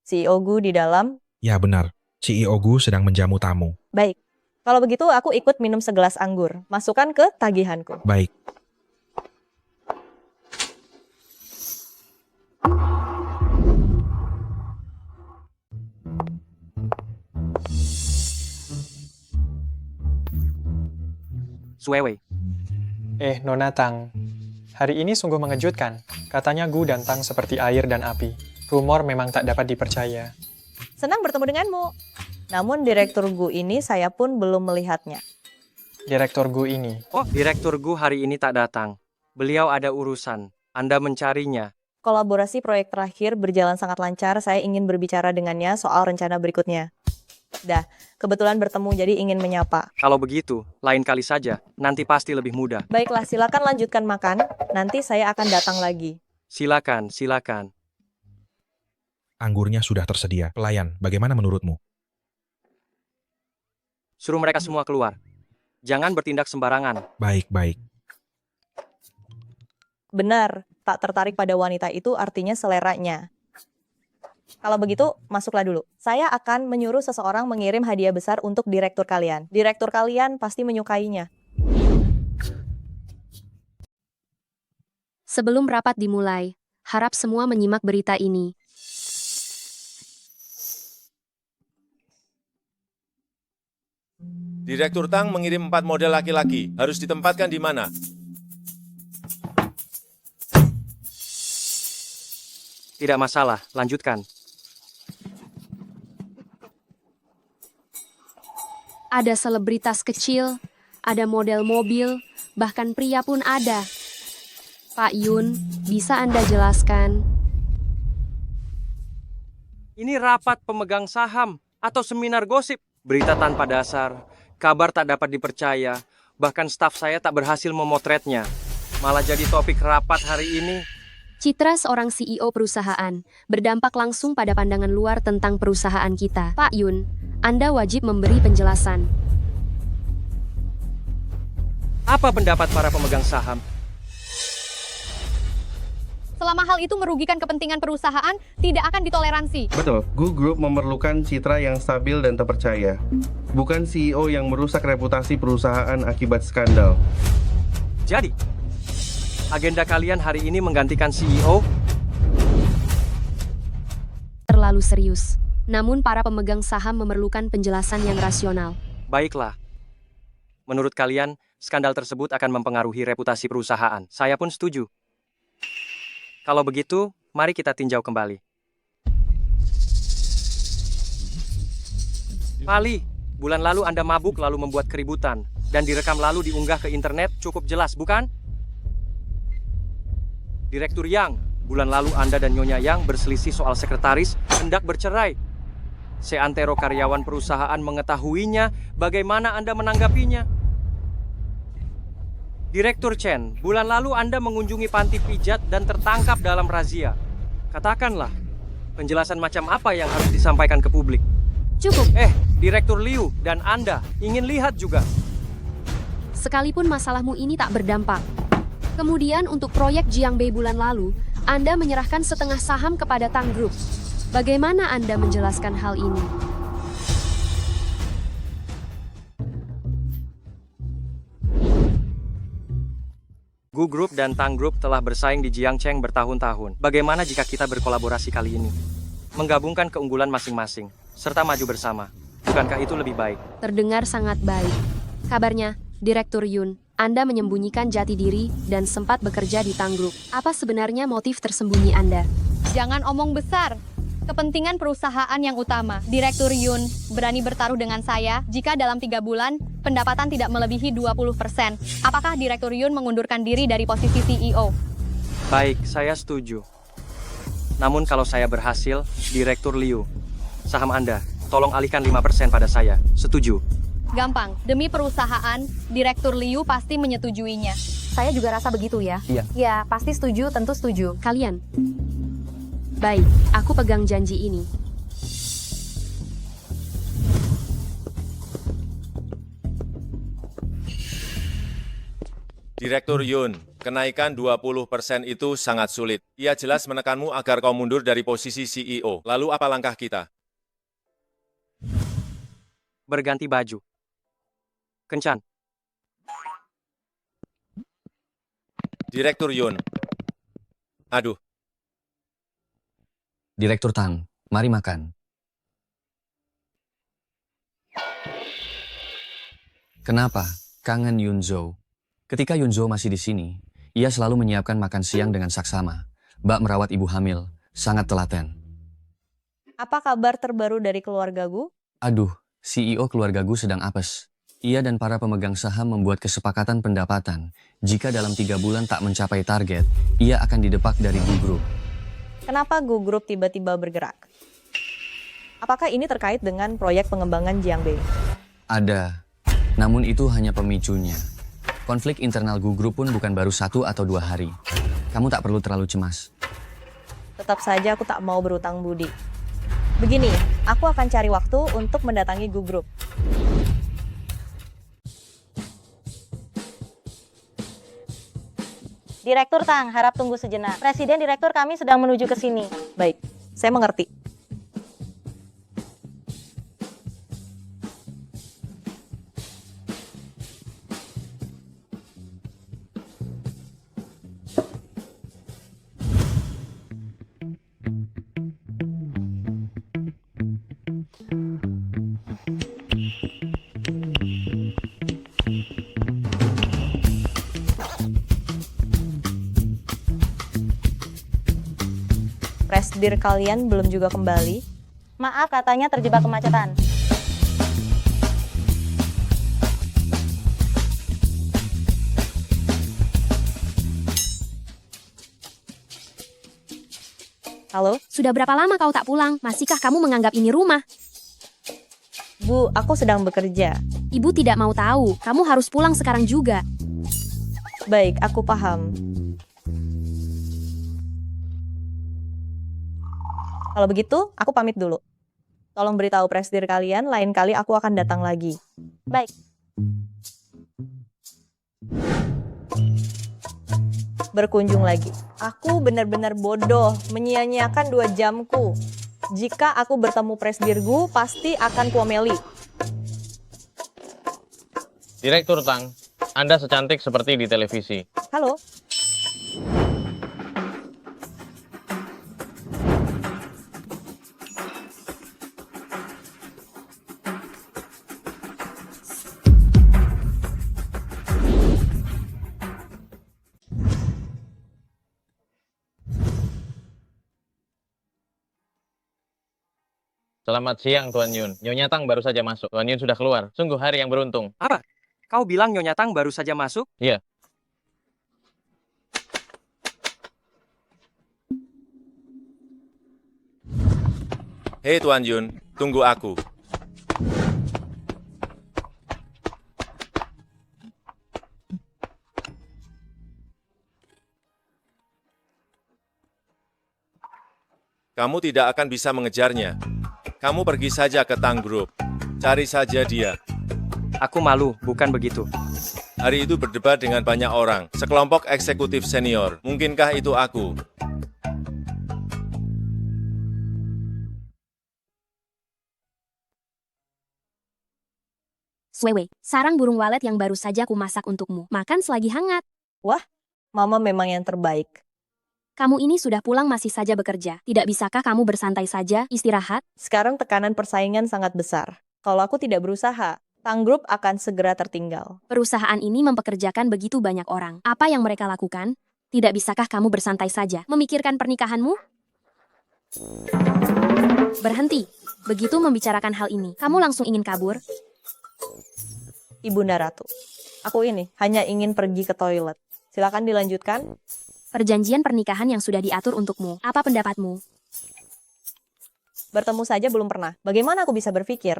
CEO Gu di dalam? Ya benar. CEO Gu sedang menjamu tamu. Baik. Kalau begitu, aku ikut minum segelas anggur. Masukkan ke tagihanku. Baik. Suewei. Nona Tang. Hari ini sungguh mengejutkan. Katanya Gu dan Tang seperti air dan api. Rumor memang tak dapat dipercaya. Senang bertemu denganmu. Namun Direktur Gu ini saya pun belum melihatnya. Direktur Gu ini? Oh, Direktur Gu hari ini tak datang. Beliau ada urusan. Anda mencarinya. Kolaborasi proyek terakhir berjalan sangat lancar. Saya ingin berbicara dengannya soal rencana berikutnya. Dah, kebetulan bertemu jadi ingin menyapa. Kalau begitu, lain kali saja. Nanti pasti lebih mudah. Baiklah, silakan lanjutkan makan. Nanti saya akan datang lagi. Silakan, silakan. Anggurnya sudah tersedia. Pelayan, bagaimana menurutmu? Suruh mereka semua keluar. Jangan bertindak sembarangan. Baik, baik. Benar, tak tertarik pada wanita itu artinya seleranya. Kalau begitu, masuklah dulu. Saya akan menyuruh seseorang mengirim hadiah besar untuk direktur kalian. Direktur kalian pasti menyukainya. Sebelum rapat dimulai, harap semua menyimak berita ini. Direktur Tang mengirim 4 model laki-laki. Harus ditempatkan di mana? Tidak masalah, lanjutkan. Ada selebritas kecil, ada model mobil, bahkan pria pun ada. Pak Yun, bisa Anda jelaskan? Ini rapat pemegang saham atau seminar gosip. Berita tanpa dasar, kabar tak dapat dipercaya, bahkan staf saya tak berhasil memotretnya. Malah jadi topik rapat hari ini. Citra seorang CEO perusahaan berdampak langsung pada pandangan luar tentang perusahaan kita. Pak Yun, Anda wajib memberi penjelasan. Apa pendapat para pemegang saham? Selama hal itu merugikan kepentingan perusahaan, tidak akan ditoleransi. Betul, Gu Group memerlukan citra yang stabil dan terpercaya. Bukan CEO yang merusak reputasi perusahaan akibat skandal. Jadi, agenda kalian hari ini menggantikan CEO? Terlalu serius. Namun para pemegang saham memerlukan penjelasan yang rasional. Baiklah. Menurut kalian, skandal tersebut akan mempengaruhi reputasi perusahaan. Saya pun setuju. Kalau begitu, mari kita tinjau kembali. Pali, bulan lalu Anda mabuk lalu membuat keributan, dan direkam lalu diunggah ke internet, cukup jelas, bukan? Direktur Yang, bulan lalu Anda dan Nyonya Yang berselisih soal sekretaris hendak bercerai. Seantero karyawan perusahaan mengetahuinya, bagaimana Anda menanggapinya? Direktur Chen, bulan lalu Anda mengunjungi panti pijat dan tertangkap dalam razia. Katakanlah, penjelasan macam apa yang harus disampaikan ke publik? Cukup. Direktur Liu dan Anda ingin lihat juga. Sekalipun masalahmu ini tak berdampak. Kemudian untuk proyek Jiangbei bulan lalu, Anda menyerahkan setengah saham kepada Tang Group. Bagaimana Anda menjelaskan hal ini? Gu Group dan Tang Group telah bersaing di Jiangcheng bertahun-tahun. Bagaimana jika kita berkolaborasi kali ini? Menggabungkan keunggulan masing-masing, serta maju bersama. Bukankah itu lebih baik? Terdengar sangat baik. Kabarnya, Direktur Yun, Anda menyembunyikan jati diri dan sempat bekerja di Tang Group. Apa sebenarnya motif tersembunyi Anda? Jangan omong besar. Kepentingan perusahaan yang utama. Direktur Yun berani bertaruh dengan saya jika dalam 3 bulan pendapatan tidak melebihi 20%. Apakah Direktur Yun mengundurkan diri dari posisi CEO? Baik, saya setuju. Namun kalau saya berhasil, Direktur Liu, saham Anda, tolong alihkan 5% pada saya. Setuju? Gampang. Demi perusahaan, Direktur Liu pasti menyetujuinya. Saya juga rasa begitu ya. Iya. Ya, pasti setuju, tentu setuju. Kalian? Baik, aku pegang janji ini. Direktur Yun, kenaikan 20% itu sangat sulit. Ia jelas menekanmu agar kau mundur dari posisi CEO. Lalu apa langkah kita? Berganti baju. Kencan. Direktur Yun. Aduh. Direktur Tang, mari makan. Kenapa? Kangen Yunzhou. Ketika Yunzhou masih di sini, ia selalu menyiapkan makan siang dengan saksama. Bak merawat ibu hamil, sangat telaten. Apa kabar terbaru dari keluarga Gu? Aduh, CEO keluarga Gu sedang apes. Ia dan para pemegang saham membuat kesepakatan pendapatan. Jika dalam 3 bulan tak mencapai target, ia akan didepak dari Gu Group. Kenapa Gu Group tiba-tiba bergerak? Apakah ini terkait dengan proyek pengembangan Jiangbei? Ada, namun itu hanya pemicunya. Konflik internal Gu Group pun bukan baru 1 atau 2 hari. Kamu tak perlu terlalu cemas. Tetap saja aku tak mau berutang budi. Begini, aku akan cari waktu untuk mendatangi Gu Group. Direktur Tang, harap tunggu sejenak. Presiden direktur kami sedang menuju ke sini. Baik, saya mengerti. Presdir kalian belum juga kembali. Maaf, katanya terjebak kemacetan. Halo? Sudah berapa lama kau tak pulang? Masihkah kamu menganggap ini rumah? Bu, aku sedang bekerja. Ibu tidak mau tahu. Kamu harus pulang sekarang juga. Baik, aku paham. Kalau begitu, aku pamit dulu. Tolong beritahu presdir kalian, lain kali aku akan datang lagi. Baik. Berkunjung lagi. Aku benar-benar bodoh, menyia-nyiakan 2 jamku. Jika aku bertemu presdir Gu, pasti akan kuomeli. Direktur Tang, Anda secantik seperti di televisi. Halo. Selamat siang, Tuan Yun. Nyonya Tang baru saja masuk. Tuan Yun sudah keluar. Sungguh hari yang beruntung. Apa? Kau bilang Nyonya Tang baru saja masuk? Iya. Hei Tuan Yun, tunggu aku. Kamu tidak akan bisa mengejarnya. Kamu pergi saja ke Tang Group. Cari saja dia. Aku malu, bukan begitu. Hari itu berdebat dengan banyak orang, sekelompok eksekutif senior. Mungkinkah itu aku? Swewe, sarang burung walet yang baru saja aku masak untukmu. Makan selagi hangat. Wah, Mama memang yang terbaik. Kamu ini sudah pulang masih saja bekerja. Tidak bisakah kamu bersantai saja, istirahat? Sekarang tekanan persaingan sangat besar. Kalau aku tidak berusaha, Tang Group akan segera tertinggal. Perusahaan ini mempekerjakan begitu banyak orang. Apa yang mereka lakukan? Tidak bisakah kamu bersantai saja, memikirkan pernikahanmu? Berhenti. Begitu membicarakan hal ini, kamu langsung ingin kabur? Ibunda Ratu, aku ini hanya ingin pergi ke toilet. Silakan dilanjutkan. Perjanjian pernikahan yang sudah diatur untukmu. Apa pendapatmu? Bertemu saja belum pernah. Bagaimana aku bisa berpikir?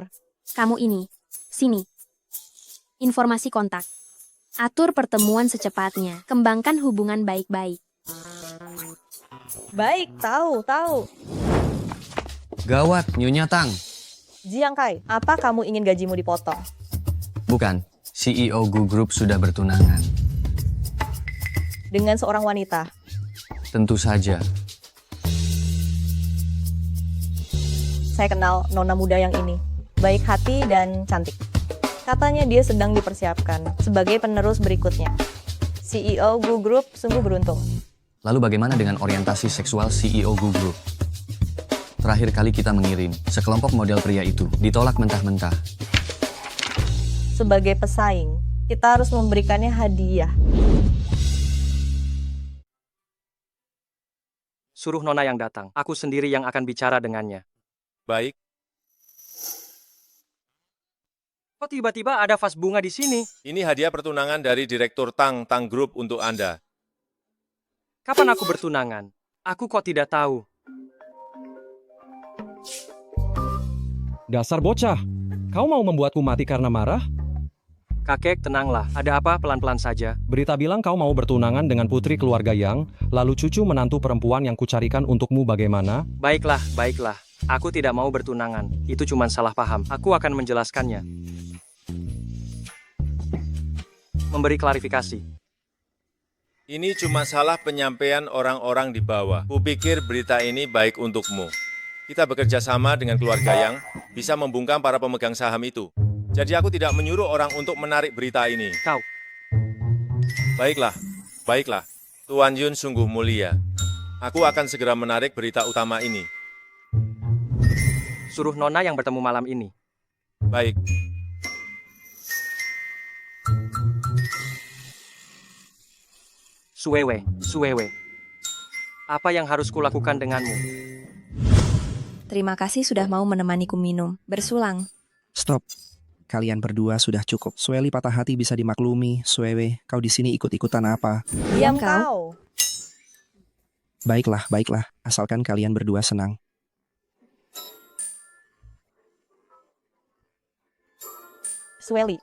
Kamu ini. Sini. Informasi kontak. Atur pertemuan secepatnya. Kembangkan hubungan baik-baik. Baik, tahu. Gawat, Nyonya Tang. Jiang Kai, apa kamu ingin gajimu dipotong? Bukan, CEO Gu Group sudah bertunangan. Dengan seorang wanita. Tentu saja. Saya kenal nona muda yang ini. Baik hati dan cantik. Katanya dia sedang dipersiapkan sebagai penerus berikutnya. CEO Gu Group sungguh beruntung. Lalu bagaimana dengan orientasi seksual CEO Gu Group? Terakhir kali kita mengirim, sekelompok model pria itu ditolak mentah-mentah. Sebagai pesaing, kita harus memberikannya hadiah. Suruh Nona yang datang. Aku sendiri yang akan bicara dengannya. Baik. Kok tiba-tiba ada vas bunga di sini? Ini hadiah pertunangan dari Direktur Tang Group untuk Anda. Kapan aku bertunangan? Aku kok tidak tahu. Dasar bocah, kau mau membuatku mati karena marah? Kakek, tenanglah. Ada apa? Pelan-pelan saja. Berita bilang kau mau bertunangan dengan putri keluarga Yang, lalu cucu menantu perempuan yang kucarikan untukmu bagaimana? Baiklah. Aku tidak mau bertunangan. Itu cuma salah paham. Aku akan menjelaskannya. Memberi klarifikasi. Ini cuma salah penyampaian orang-orang di bawah. Kupikir berita ini baik untukmu. Kita bekerja sama dengan keluarga Yang bisa membungkam para pemegang saham itu. Jadi aku tidak menyuruh orang untuk menarik berita ini. Kau. Baiklah. Tuan Yun sungguh mulia. Aku akan segera menarik berita utama ini. Suruh Nona yang bertemu malam ini. Baik. Suwewe. Apa yang harus kulakukan denganmu? Terima kasih sudah mau menemaniku minum. Bersulang. Stop. Kalian berdua sudah cukup. Sweli patah hati bisa dimaklumi. Swewe, kau di sini ikut-ikutan apa? Diam kau. Baiklah. Asalkan kalian berdua senang. Sweli.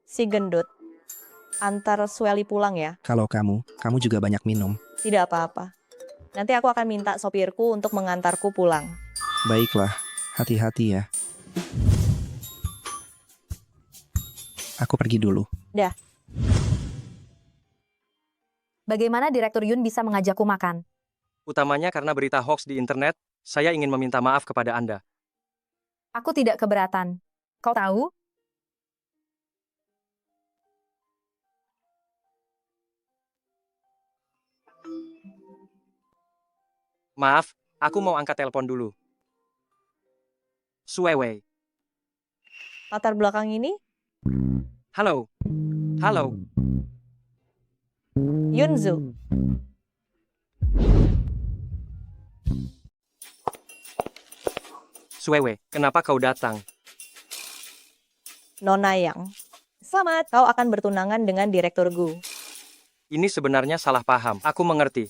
Si gendut. Antar Sweli pulang ya. Kalau kamu juga banyak minum. Tidak apa-apa. Nanti aku akan minta sopirku untuk mengantarku pulang. Baiklah, hati-hati ya. Aku pergi dulu. Dah. Bagaimana Direktur Yun bisa mengajakku makan? Utamanya karena berita hoax di internet, saya ingin meminta maaf kepada Anda. Aku tidak keberatan. Kau tahu? Maaf, aku mau angkat telepon dulu. Suwewe. Latar belakang ini? Halo. Yunzu. Suewe, kenapa kau datang? Nona Yang, selamat, kau akan bertunangan dengan Direktur Gu. Ini sebenarnya salah paham. Aku mengerti.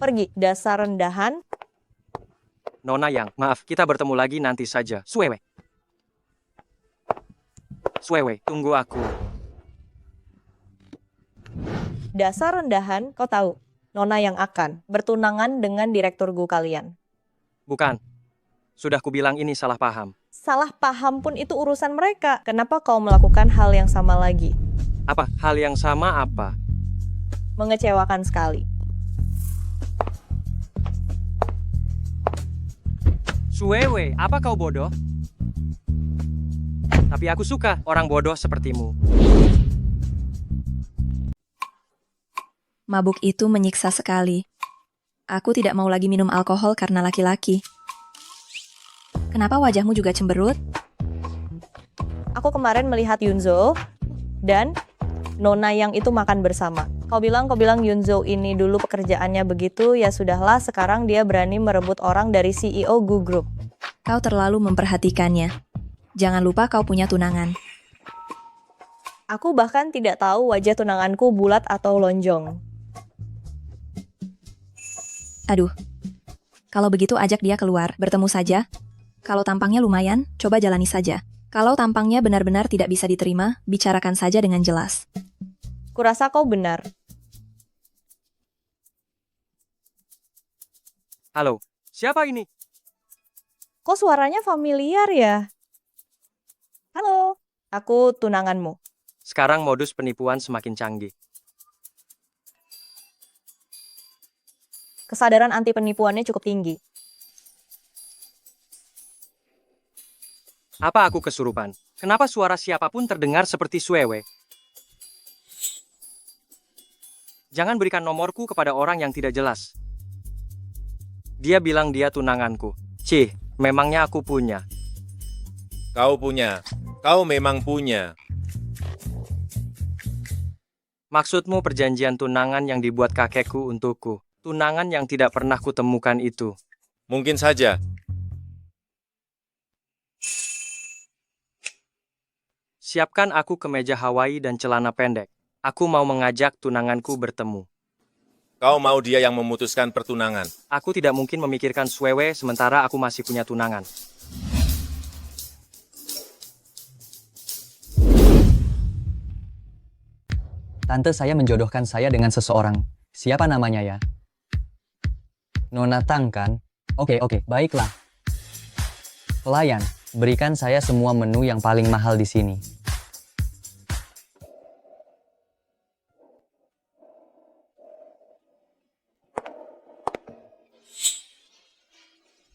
Pergi, dasar rendahan. Nona Yang, maaf, kita bertemu lagi nanti saja. Suewe. Suewe, tunggu aku. Dasar rendahan, kau tahu, Nona Yang akan bertunangan dengan Direktur Gu kalian. Bukan. Sudah kubilang ini salah paham. Salah paham pun itu urusan mereka. Kenapa kau melakukan hal yang sama lagi? Apa? Hal yang sama apa? Mengecewakan sekali. Suewe, apa kau bodoh? Tapi aku suka orang bodoh sepertimu. Mabuk itu menyiksa sekali. Aku tidak mau lagi minum alkohol karena laki-laki. Kenapa wajahmu juga cemberut? Aku kemarin melihat Yunzo dan Nona Yang itu makan bersama. Kau bilang Yunzo ini dulu pekerjaannya begitu, ya sudahlah, sekarang dia berani merebut orang dari CEO Gu Group. Kau terlalu memperhatikannya. Jangan lupa kau punya tunangan. Aku bahkan tidak tahu wajah tunanganku bulat atau lonjong. Aduh. Kalau begitu ajak dia keluar, bertemu saja. Kalau tampangnya lumayan, coba jalani saja. Kalau tampangnya benar-benar tidak bisa diterima, bicarakan saja dengan jelas. Kurasa kau benar. Halo, siapa ini? Kok suaranya familiar ya? Halo, aku tunanganmu. Sekarang modus penipuan semakin canggih. Kesadaran anti penipuannya cukup tinggi. Apa aku kesurupan? Kenapa suara siapapun terdengar seperti Suewe? Jangan berikan nomorku kepada orang yang tidak jelas. Dia bilang dia tunanganku. Cih, memangnya aku punya. Kau punya. Kau memang punya. Maksudmu perjanjian tunangan yang dibuat kakekku untukku. Tunangan yang tidak pernah kutemukan itu. Mungkin saja. Siapkan aku kemeja Hawaii dan celana pendek. Aku mau mengajak tunanganku bertemu. Kau mau dia yang memutuskan pertunangan. Aku tidak mungkin memikirkan Suewe sementara aku masih punya tunangan. Tante saya menjodohkan saya dengan seseorang. Siapa namanya ya? Nona Tang kan? Oke, baiklah. Pelayan, berikan saya semua menu yang paling mahal di sini.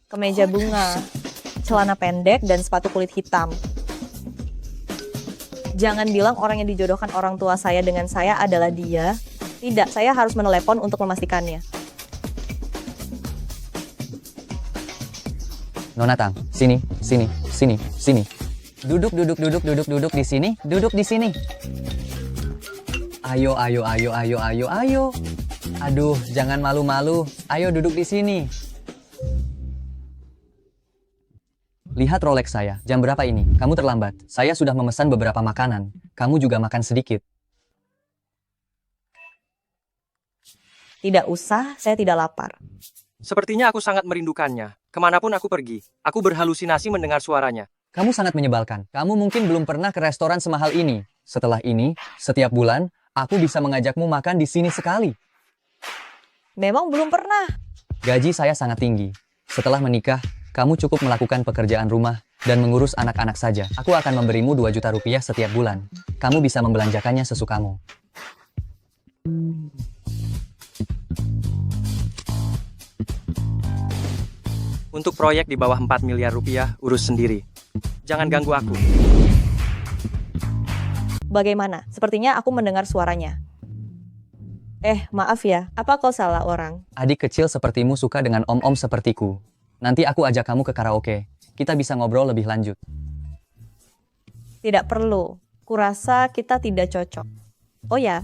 Kemeja bunga, celana pendek, dan sepatu kulit hitam. Jangan bilang orang yang dijodohkan orang tua saya dengan saya adalah dia. Tidak, saya harus menelepon untuk memastikannya. Nona Tang, sini. Duduk di sini, duduk di sini. Ayo. Aduh, jangan malu-malu. Ayo duduk di sini. Lihat Rolex saya, jam berapa ini? Kamu terlambat. Saya sudah memesan beberapa makanan. Kamu juga makan sedikit. Tidak usah, saya tidak lapar. Sepertinya aku sangat merindukannya. Kemanapun aku pergi, aku berhalusinasi mendengar suaranya. Kamu sangat menyebalkan. Kamu mungkin belum pernah ke restoran semahal ini. Setelah ini, setiap bulan, aku bisa mengajakmu makan di sini sekali. Memang belum pernah. Gaji saya sangat tinggi. Setelah menikah, kamu cukup melakukan pekerjaan rumah dan mengurus anak-anak saja. Aku akan memberimu 2 juta rupiah setiap bulan. Kamu bisa membelanjakannya sesukamu. Untuk proyek di bawah 4 miliar rupiah, urus sendiri. Jangan ganggu aku. Bagaimana? Sepertinya aku mendengar suaranya. Maaf ya, apa kau salah orang? Adik kecil sepertimu suka dengan om-om sepertiku. Nanti aku ajak kamu ke karaoke. Kita bisa ngobrol lebih lanjut. Tidak perlu. Kurasa kita tidak cocok. Oh ya,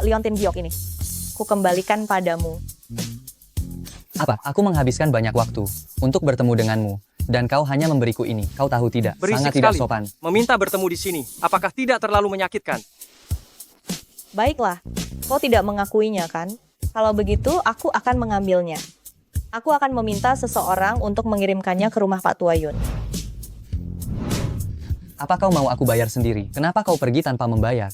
Liontin Giok ini. Ku kembalikan padamu. Apa? Aku menghabiskan banyak waktu untuk bertemu denganmu, dan kau hanya memberiku ini. Kau tahu tidak? Berisik Sangat tidak sekali. sopan. Meminta bertemu di sini. Apakah tidak terlalu menyakitkan? Baiklah, kau tidak mengakuinya kan? Kalau begitu, aku akan mengambilnya. Aku akan meminta seseorang untuk mengirimkannya ke rumah Pak Tua Yun. Apa kau mau aku bayar sendiri? Kenapa kau pergi tanpa membayar?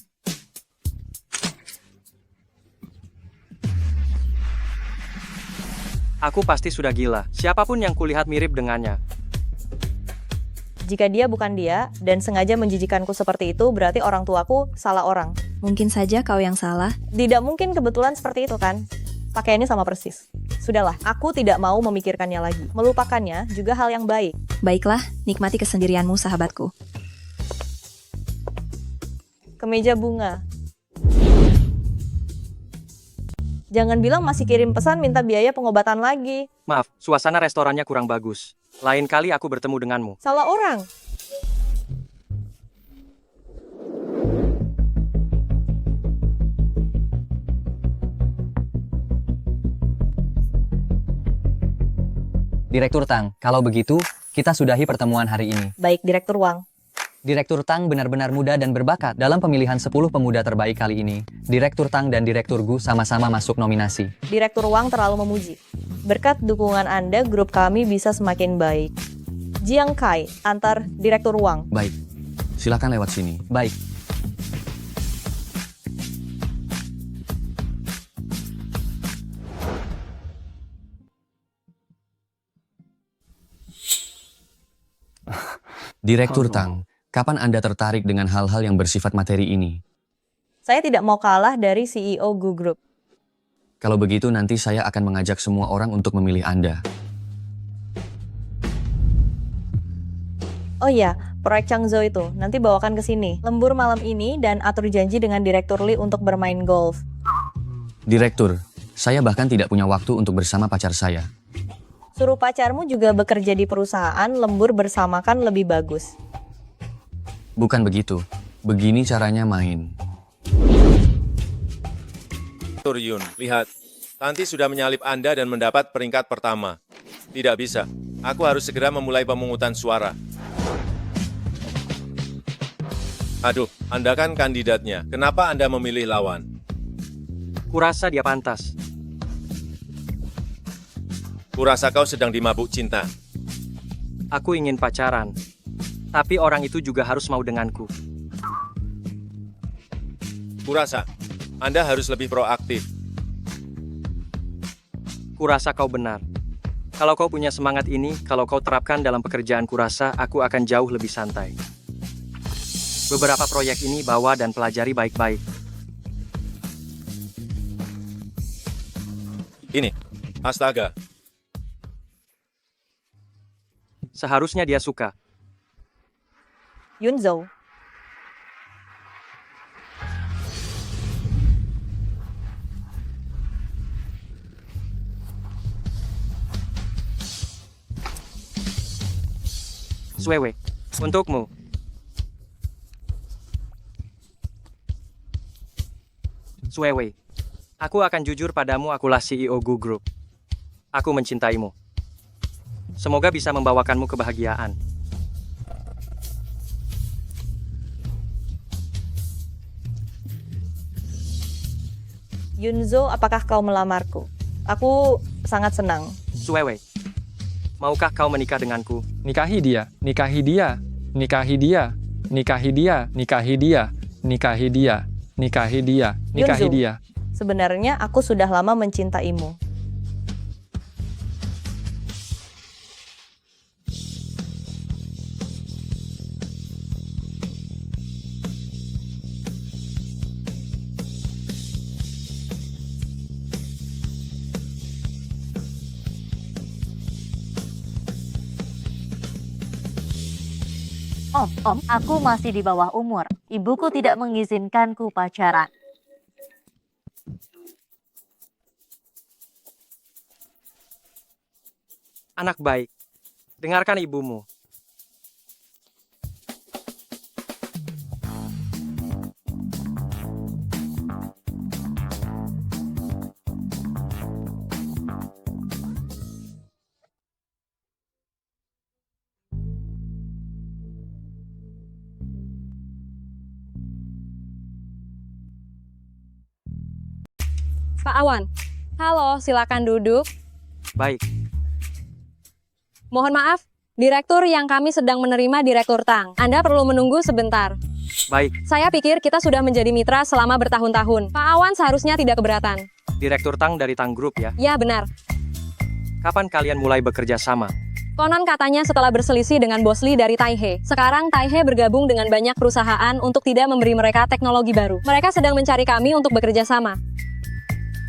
Aku pasti sudah gila. Siapapun yang kulihat mirip dengannya. Jika dia bukan dia, dan sengaja menjijikanku seperti itu, berarti orang tuaku salah orang. Mungkin saja kau yang salah. Tidak mungkin kebetulan seperti itu kan? Pakaiannya sama persis. Sudahlah, aku tidak mau memikirkannya lagi. Melupakannya juga hal yang baik. Baiklah, nikmati kesendirianmu, sahabatku. Kemeja bunga. Jangan bilang masih kirim pesan minta biaya pengobatan lagi. Maaf, suasana restorannya kurang bagus. Lain kali aku bertemu denganmu. Salah orang. Direktur Tang, kalau begitu, kita sudahi pertemuan hari ini. Baik, Direktur Wang. Direktur Tang benar-benar muda dan berbakat. Dalam pemilihan 10 pemuda terbaik kali ini, Direktur Tang dan Direktur Gu sama-sama masuk nominasi. Direktur Wang terlalu memuji. Berkat dukungan Anda, grup kami bisa semakin baik. Jiang Kai, antar Direktur Wang. Baik, silakan lewat sini. Baik. Direktur Tang, kapan Anda tertarik dengan hal-hal yang bersifat materi ini? Saya tidak mau kalah dari CEO Gu Group. Kalau begitu nanti saya akan mengajak semua orang untuk memilih Anda. Oh iya, proyek Changzhou itu, nanti bawakan ke sini. Lembur malam ini dan atur janji dengan Direktur Lee untuk bermain golf. Direktur, saya bahkan tidak punya waktu untuk bersama pacar saya. Suruh pacarmu juga bekerja di perusahaan, lembur bersamakan lebih bagus. Bukan begitu. Begini caranya main. Tur Yun, lihat. Tanti sudah menyalip Anda dan mendapat peringkat pertama. Tidak bisa. Aku harus segera memulai pemungutan suara. Aduh, Anda kan kandidatnya. Kenapa Anda memilih lawan? Kurasa dia pantas. Kurasa kau sedang dimabuk cinta. Aku ingin pacaran. Tapi orang itu juga harus mau denganku. Kurasa, Anda harus lebih proaktif. Kurasa kau benar. Kalau kau punya semangat ini, kalau kau terapkan dalam pekerjaan kurasa, aku akan jauh lebih santai. Beberapa proyek ini bawa dan pelajari baik-baik. Ini, astaga. Seharusnya dia suka. Yunzhou. Swewe, untukmu. Swewe, aku akan jujur padamu, akulah CEO Gu Group. Aku mencintaimu. Semoga bisa membawakanmu kebahagiaan. Yunzhou, apakah kau melamarku? Aku sangat senang. Swewe, maukah kau menikah denganku? Nikahi dia, nikahi dia, nikahi dia, nikahi dia, nikahi dia, nikahi dia, nikahi dia, nikahi Yunzhou, dia. sebenarnya aku sudah lama mencintaimu. Om, aku masih di bawah umur. Ibuku tidak mengizinkanku pacaran. Anak baik, dengarkan ibumu. Pak Awan. Halo, silakan duduk. Baik. Mohon maaf, Direktur yang kami sedang menerima Direktur Tang. Anda perlu menunggu sebentar. Baik. Saya pikir kita sudah menjadi mitra selama bertahun-tahun. Pak Awan seharusnya tidak keberatan. Direktur Tang dari Tang Group ya? Ya, benar. Kapan kalian mulai bekerja sama? Konon katanya setelah berselisih dengan Bos Lee dari Taihe. Sekarang Taihe bergabung dengan banyak perusahaan untuk tidak memberi mereka teknologi baru. Mereka sedang mencari kami untuk bekerja sama.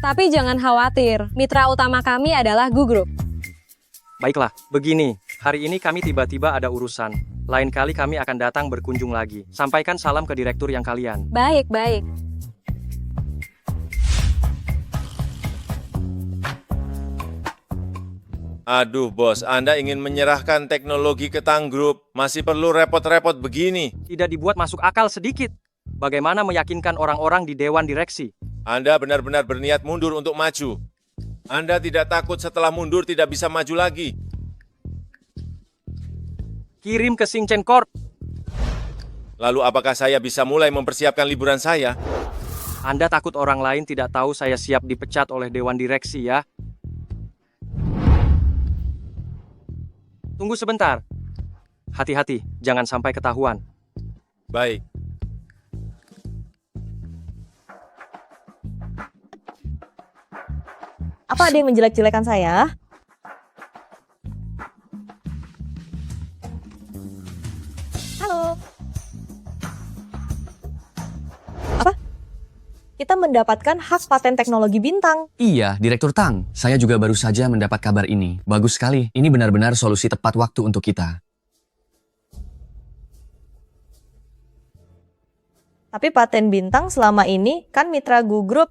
Tapi jangan khawatir, mitra utama kami adalah Gu Group. Baiklah, begini. Hari ini kami tiba-tiba ada urusan. Lain kali kami akan datang berkunjung lagi. Sampaikan salam ke direktur yang kalian. Baik, baik. Aduh bos, Anda ingin menyerahkan teknologi ke Tang Group, masih perlu repot-repot begini. Tidak dibuat masuk akal sedikit. Bagaimana meyakinkan orang-orang di Dewan Direksi? Anda benar-benar berniat mundur untuk maju. Anda tidak takut setelah mundur tidak bisa maju lagi. Kirim ke Xingchen Corp. Lalu apakah saya bisa mulai mempersiapkan liburan saya? Anda takut orang lain tidak tahu saya siap dipecat oleh Dewan Direksi ya? Tunggu sebentar. Hati-hati, jangan sampai ketahuan. Baik. Apa ada yang menjelek-jelekan saya? Halo. Apa? Kita mendapatkan hak paten teknologi bintang. Iya, Direktur Tang. Saya juga baru saja mendapat kabar ini. Bagus sekali. Ini benar-benar solusi tepat waktu untuk kita. Tapi paten bintang selama ini kan mitra Gu Group.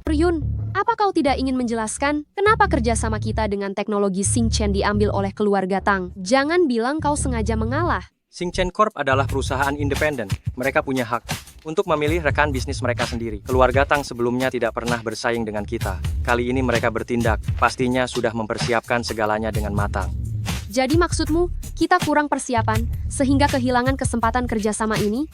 Ryun, apa kau tidak ingin menjelaskan kenapa kerjasama kita dengan teknologi Xingchen diambil oleh keluarga Tang? Jangan bilang kau sengaja mengalah. Xingchen Corp adalah perusahaan independen. Mereka punya hak untuk memilih rekan bisnis mereka sendiri. Keluarga Tang sebelumnya tidak pernah bersaing dengan kita. Kali ini mereka bertindak, pastinya sudah mempersiapkan segalanya dengan matang. Jadi maksudmu, kita kurang persiapan sehingga kehilangan kesempatan kerjasama ini?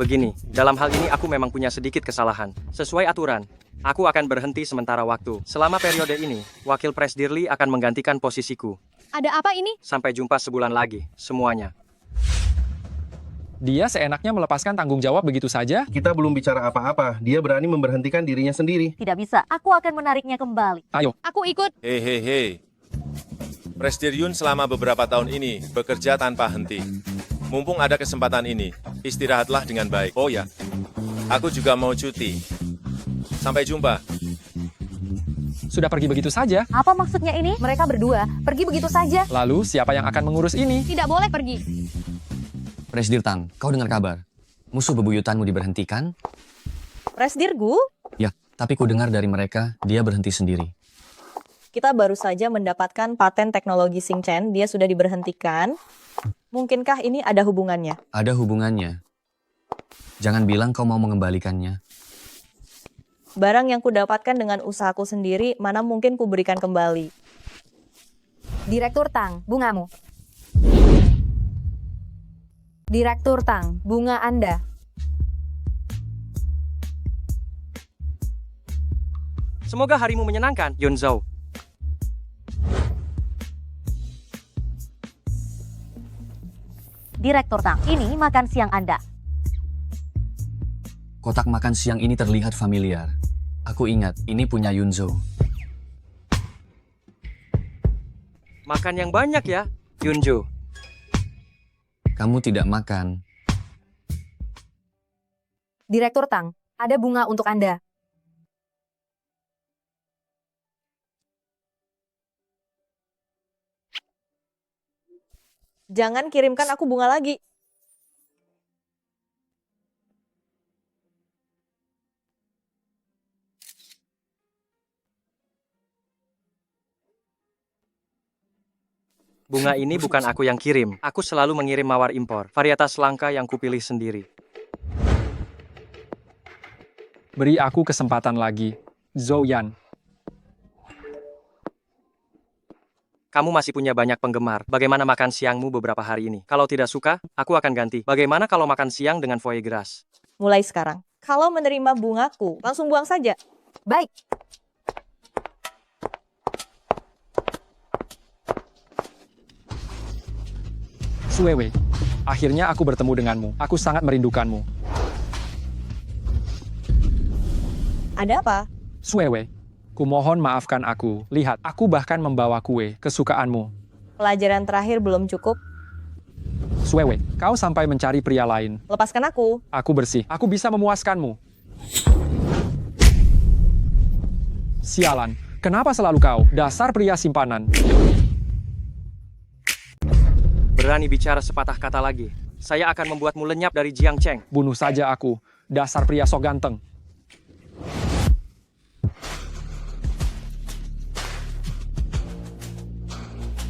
Begini, dalam hal ini aku memang punya sedikit kesalahan. Sesuai aturan, aku akan berhenti sementara waktu. Selama periode ini, Wakil Presdirli akan menggantikan posisiku. Ada apa ini? Sampai jumpa sebulan lagi, semuanya. Dia seenaknya melepaskan tanggung jawab begitu saja? Kita belum bicara apa-apa. Dia berani memberhentikan dirinya sendiri. Tidak bisa, aku akan menariknya kembali. Ayo. Aku ikut. Hei. Presdir selama beberapa tahun ini bekerja tanpa henti. Mumpung ada kesempatan ini, istirahatlah dengan baik. Oh ya, aku juga mau cuti. Sampai jumpa. Sudah pergi begitu saja? Apa maksudnya ini? Mereka berdua pergi begitu saja. Lalu siapa yang akan mengurus ini? Tidak boleh pergi. Presdir Tang, kau dengar kabar? Musuh bebuyutanmu diberhentikan? Presdir Gu? Ya, tapi ku dengar dari mereka, dia berhenti sendiri. Kita baru saja mendapatkan paten teknologi Xingchen, dia sudah diberhentikan. Mungkinkah ini ada hubungannya? Ada hubungannya. Jangan bilang kau mau mengembalikannya. Barang yang kudapatkan dengan usahaku sendiri, mana mungkin kuberikan kembali. Direktur Tang, bungamu. Direktur Tang, bunga Anda. Semoga harimu menyenangkan, Yun Zhou. Direktur Tang, ini makan siang Anda. Kotak makan siang ini terlihat familiar. Aku ingat, ini punya Yun Zhou. Makan yang banyak ya, Yun Zhou. Kamu tidak makan. Direktur Tang, ada bunga untuk Anda. Jangan kirimkan aku bunga lagi. Bunga ini bukan aku yang kirim. Aku selalu mengirim mawar impor, varietas langka yang kupilih sendiri. Beri aku kesempatan lagi. Zhou Yan. Kamu masih punya banyak penggemar. Bagaimana makan siangmu beberapa hari ini? Kalau tidak suka, aku akan ganti. Bagaimana kalau makan siang dengan foie gras? Mulai sekarang, kalau menerima bungaku, langsung buang saja. Baik. Suewe, akhirnya aku bertemu denganmu. Aku sangat merindukanmu. Ada apa? Suewe, kumohon maafkan aku. Lihat, aku bahkan membawa kue kesukaanmu. Pelajaran terakhir belum cukup. Suewe, kau sampai mencari pria lain. Lepaskan aku. Aku bersih. Aku bisa memuaskanmu. Sialan, kenapa selalu kau? Dasar pria simpanan. Berani bicara sepatah kata lagi. Saya akan membuatmu lenyap dari Jiang Cheng. Bunuh saja aku. Dasar pria sok ganteng.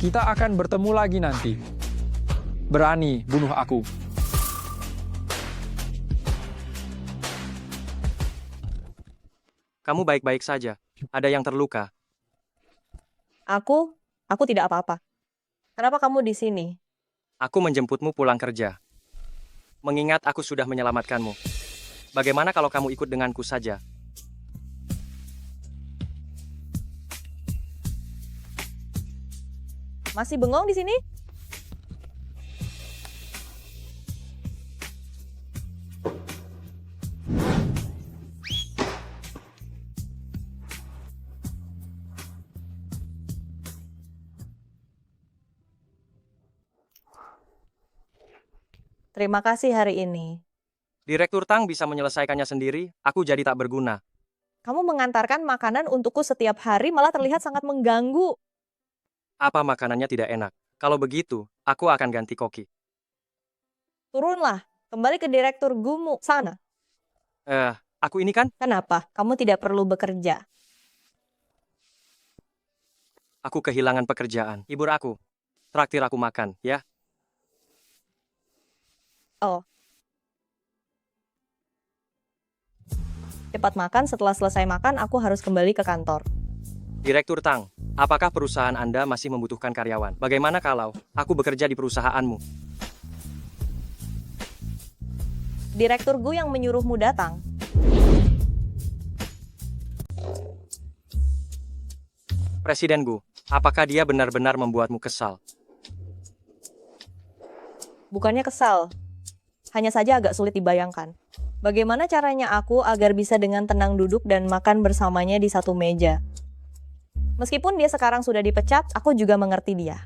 Kita akan bertemu lagi nanti. Berani bunuh aku. Kamu baik-baik saja. Ada yang terluka. Aku tidak apa-apa. Kenapa kamu di sini? Aku menjemputmu pulang kerja. Mengingat aku sudah menyelamatkanmu. Bagaimana kalau kamu ikut denganku saja? Masih bengong di sini? Terima kasih hari ini. Direktur Tang bisa menyelesaikannya sendiri, aku jadi tak berguna. Kamu mengantarkan makanan untukku setiap hari malah terlihat sangat mengganggu. Apa makanannya tidak enak? Kalau begitu, aku akan ganti koki. Turunlah, kembali ke direktur Gumu. Sana. Aku ini kan? Kenapa? Kamu tidak perlu bekerja. Aku kehilangan pekerjaan. Hibur aku. Traktir aku makan, ya? Oh. Cepat makan, setelah selesai makan, aku harus kembali ke kantor. Direktur Tang, apakah perusahaan Anda masih membutuhkan karyawan? Bagaimana kalau aku bekerja di perusahaanmu? Direktur Gu yang menyuruhmu datang. Presiden Gu, apakah dia benar-benar membuatmu kesal? Bukannya kesal, hanya saja agak sulit dibayangkan. Bagaimana caranya aku agar bisa dengan tenang duduk dan makan bersamanya di satu meja? Meskipun dia sekarang sudah dipecat, aku juga mengerti dia.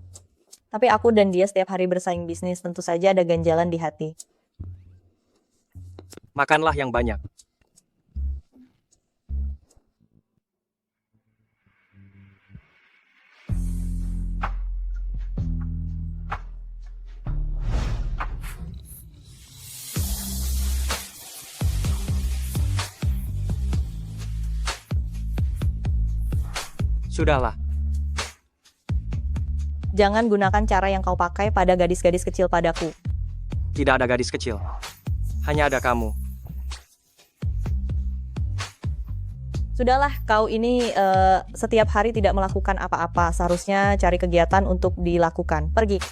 Tapi aku dan dia setiap hari bersaing bisnis, tentu saja ada ganjalan di hati. Makanlah yang banyak. Sudahlah. Jangan gunakan cara yang kau pakai pada gadis-gadis kecil padaku. Tidak ada gadis kecil. Hanya ada kamu. Sudahlah, kau ini setiap hari tidak melakukan apa-apa. Seharusnya cari kegiatan untuk dilakukan. Pergi.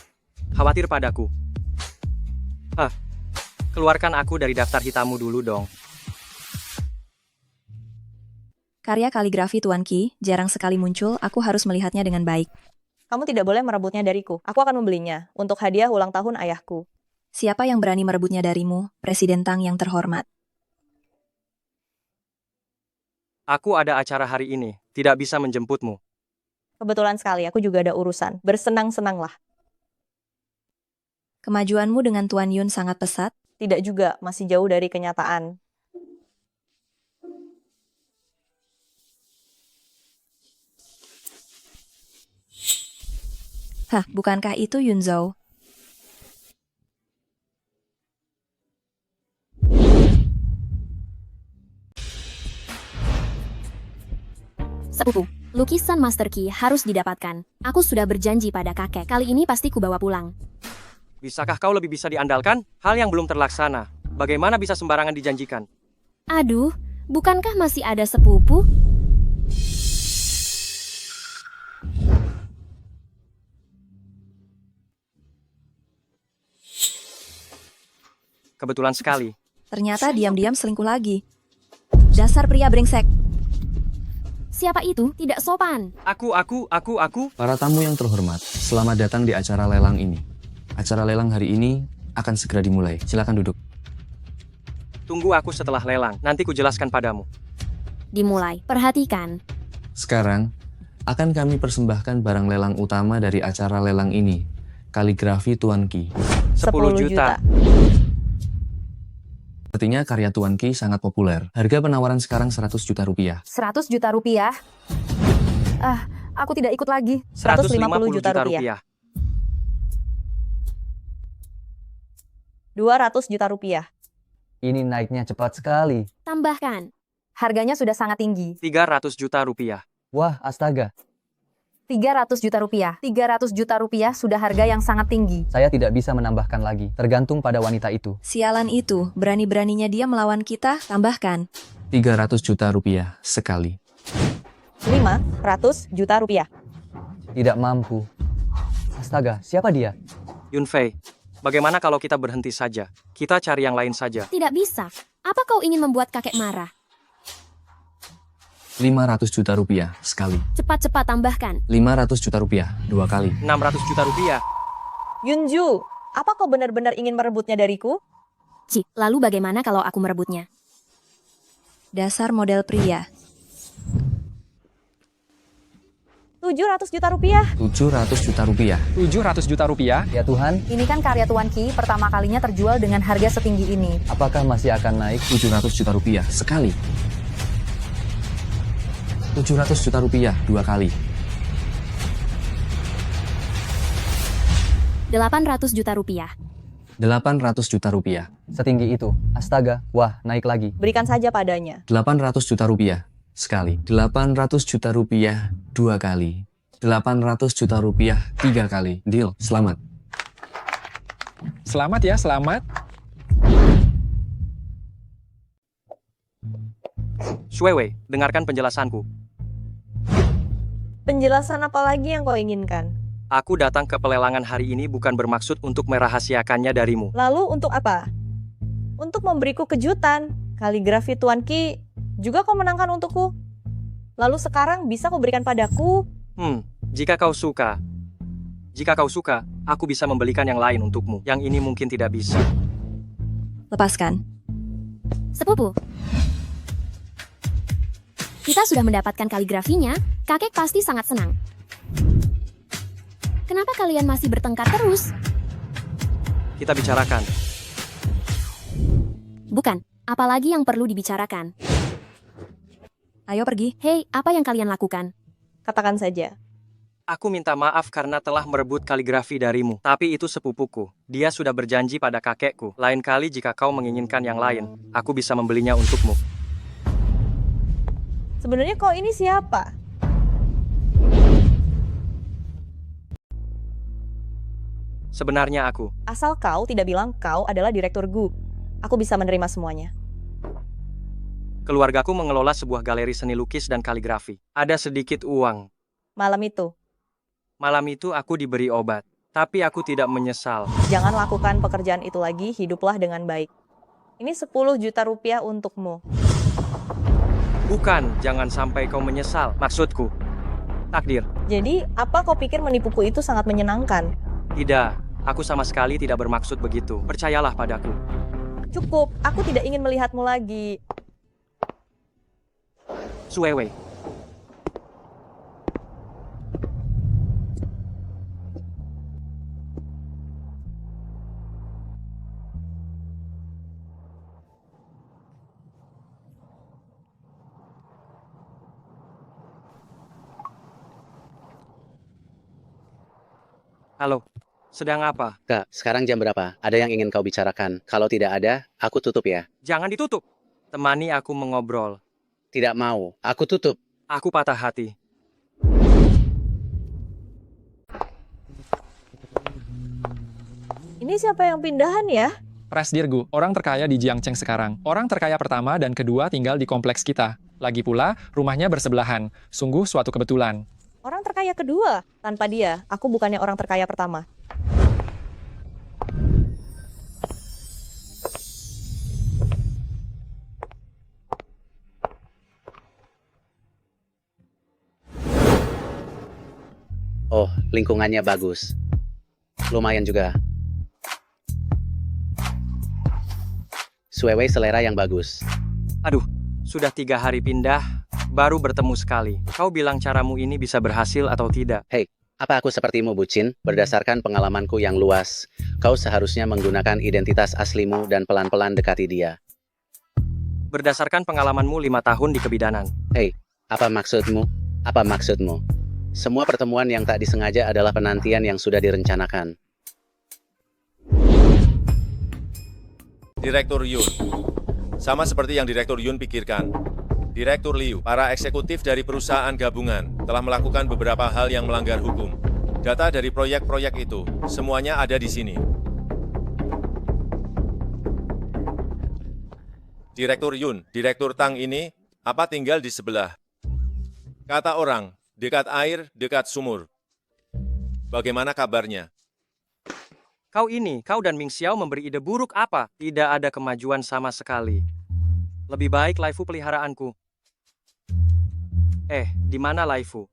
Khawatir padaku. Keluarkan aku dari daftar hitammu dulu dong. Karya kaligrafi Tuan Qi jarang sekali muncul, aku harus melihatnya dengan baik. Kamu tidak boleh merebutnya dariku. Aku akan membelinya untuk hadiah ulang tahun ayahku. Siapa yang berani merebutnya darimu, Presiden Tang yang terhormat? Aku ada acara hari ini, tidak bisa menjemputmu. Kebetulan sekali, aku juga ada urusan. Bersenang-senanglah. Kemajuanmu dengan Tuan Yun sangat pesat? Tidak juga, masih jauh dari kenyataan. Hah, bukankah itu Yun Zhou? Sepupu, lukisan Master Qi harus didapatkan. Aku sudah berjanji pada kakek. Kali ini pasti kubawa pulang. Bisakah kau lebih bisa diandalkan? Hal yang belum terlaksana. Bagaimana bisa sembarangan dijanjikan? Aduh, bukankah masih ada sepupu? Kebetulan sekali. Ternyata diam-diam selingkuh lagi. Dasar pria brengsek. Siapa itu? Tidak sopan. Aku. Para tamu yang terhormat, selamat datang di acara lelang ini. Acara lelang hari ini akan segera dimulai. Silakan duduk. Tunggu aku setelah lelang, nanti ku jelaskan padamu. Dimulai. Perhatikan. Sekarang, akan kami persembahkan barang lelang utama dari acara lelang ini. Kaligrafi Tuan Ki. 10 juta. Sepertinya karya Tuan Ki sangat populer. Harga penawaran sekarang 100 juta rupiah. 100 juta rupiah? Aku tidak ikut lagi. 150 juta rupiah. 200 juta rupiah. Ini naiknya cepat sekali. Tambahkan. Harganya sudah sangat tinggi. 300 juta rupiah. Wah, astaga. 300 juta rupiah. 300 juta rupiah sudah harga yang sangat tinggi. Saya tidak bisa menambahkan lagi. Tergantung pada wanita itu. Sialan itu, berani-beraninya dia melawan kita, tambahkan. 300 juta rupiah sekali. 500 juta rupiah. Tidak mampu. Astaga, siapa dia? Yunfei, bagaimana kalau kita berhenti saja? Kita cari yang lain saja. Tidak bisa. Apa kau ingin membuat kakek marah? 500 juta rupiah sekali. Cepat-cepat tambahkan. 500 juta rupiah 2 kali. 600 juta rupiah. Yunju, apa kau benar-benar ingin merebutnya dariku? Lalu bagaimana kalau aku merebutnya? Dasar model pria. 700 juta rupiah. 700 juta rupiah. 700 juta rupiah? Ya Tuhan. Ini kan karya Tuan Ki pertama kalinya terjual dengan harga setinggi ini. Apakah masih akan naik? 700 juta rupiah sekali. 700 juta rupiah 2 kali. 800 juta rupiah. 800 juta rupiah. Setinggi itu. Astaga, wah, naik lagi. Berikan saja padanya. 800 juta rupiah sekali. 800 juta rupiah 2 kali. 800 juta rupiah 3 kali. Deal, selamat. Selamat ya, selamat. Shuewei, dengarkan penjelasanku. Penjelasan apa lagi yang kau inginkan? Aku datang ke pelelangan hari ini bukan bermaksud untuk merahasiakannya darimu. Lalu untuk apa? Untuk memberiku kejutan. Kaligrafi Tuan Ki juga kau menangkan untukku. Lalu sekarang bisa kau berikan padaku? Jika kau suka. Jika kau suka, aku bisa membelikan yang lain untukmu. Yang ini mungkin tidak bisa. Lepaskan. Sepupu. Kita sudah mendapatkan kaligrafinya, kakek pasti sangat senang. Kenapa kalian masih bertengkar terus? Kita bicarakan. Bukan, apalagi yang perlu dibicarakan. Ayo pergi. Hei, apa yang kalian lakukan? Katakan saja. Aku minta maaf karena telah merebut kaligrafi darimu. Tapi itu sepupuku. Dia sudah berjanji pada kakekku. Lain kali jika kau menginginkan yang lain, aku bisa membelinya untukmu. Sebenarnya kau ini siapa? Sebenarnya aku. Asal kau tidak bilang kau adalah direktur Gu. Aku bisa menerima semuanya. Keluargaku mengelola sebuah galeri seni lukis dan kaligrafi. Ada sedikit uang. Malam itu aku diberi obat. Tapi aku tidak menyesal. Jangan lakukan pekerjaan itu lagi, hiduplah dengan baik. Ini 10 juta rupiah untukmu. Bukan, jangan sampai kau menyesal. Maksudku, takdir. Jadi, apa kau pikir menipuku itu sangat menyenangkan? Tidak, aku sama sekali tidak bermaksud begitu. Percayalah padaku. Cukup, aku tidak ingin melihatmu lagi. Shuewei. Halo, sedang apa? Kak, sekarang jam berapa? Ada yang ingin kau bicarakan? Kalau tidak ada, aku tutup ya. Jangan ditutup. Temani aku mengobrol. Tidak mau, aku tutup. Aku patah hati. Ini siapa yang pindahan ya? Presdirgu, orang terkaya di Jiangcheng sekarang. Orang terkaya pertama dan kedua tinggal di kompleks kita. Lagi pula, rumahnya bersebelahan. Sungguh suatu kebetulan. Orang terkaya kedua. Tanpa dia, aku bukannya orang terkaya pertama. Oh, lingkungannya bagus. Lumayan juga. Suewe selera yang bagus. Aduh, sudah 3 hari pindah, baru bertemu sekali. Kau bilang caramu ini bisa berhasil atau tidak? Hei, apa aku sepertimu bucin? Berdasarkan pengalamanku yang luas, kau seharusnya menggunakan identitas aslimu dan pelan-pelan dekati dia. Berdasarkan pengalamanmu 5 tahun di kebidanan. Hei, apa maksudmu? Apa maksudmu? Semua pertemuan yang tak disengaja adalah penantian yang sudah direncanakan. Direktur Yun. Sama seperti yang Direktur Yun pikirkan. Direktur Liu, para eksekutif dari perusahaan gabungan, telah melakukan beberapa hal yang melanggar hukum. Data dari proyek-proyek itu, semuanya ada di sini. Direktur Yun, Direktur Tang ini, apa tinggal di sebelah? Kata orang, dekat air, dekat sumur. Bagaimana kabarnya? Kau dan Ming Xiao memberi ide buruk apa? Tidak ada kemajuan sama sekali. Lebih baik Laifu peliharaanku. Di mana Laifu?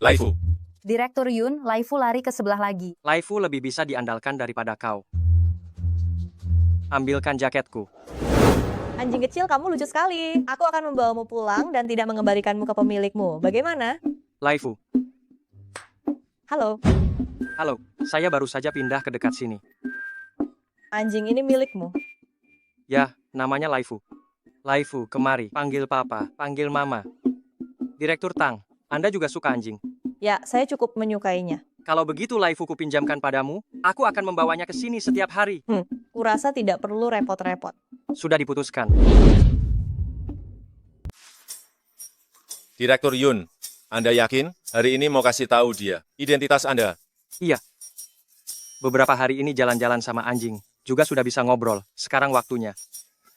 Laifu. Direktur Yun, Laifu lari ke sebelah lagi. Laifu lebih bisa diandalkan daripada kau. Ambilkan jaketku. Anjing kecil, kamu lucu sekali. Aku akan membawamu pulang dan tidak mengembalikanmu ke pemilikmu. Bagaimana? Laifu. Halo. Halo, saya baru saja pindah ke dekat sini. Anjing ini milikmu. Ya, namanya Laifu. Laifu, kemari. Panggil papa, panggil mama. Direktur Tang, Anda juga suka anjing? Ya, saya cukup menyukainya. Kalau begitu Laifu kupinjamkan padamu, aku akan membawanya ke sini setiap hari. Kurasa tidak perlu repot-repot. Sudah diputuskan. Direktur Yun, Anda yakin hari ini mau kasih tahu dia identitas Anda? Iya. Beberapa hari ini jalan-jalan sama anjing. Juga sudah bisa ngobrol. Sekarang waktunya.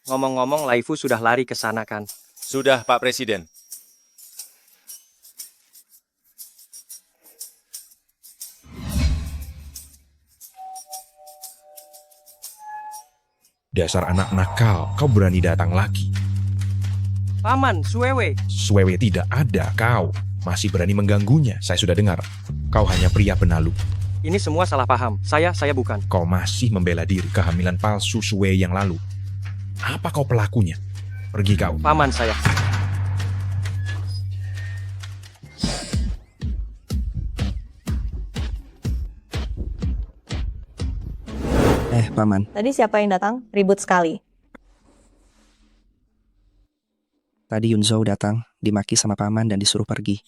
Ngomong-ngomong, Laifu sudah lari ke sana kan? Sudah, Pak Presiden. Dasar anak nakal, kau berani datang lagi. Paman, Suewe. Suewe tidak ada, kau masih berani mengganggunya. Saya sudah dengar. Kau hanya pria benalu. Ini semua salah paham. Saya bukan. Kau masih membela diri kehamilan palsu Suewe yang lalu. Apa kau pelakunya? Pergi kau. Paman saya. Paman. Tadi siapa yang datang? Ribut sekali. Tadi Yunzhou datang, dimaki sama paman dan disuruh pergi.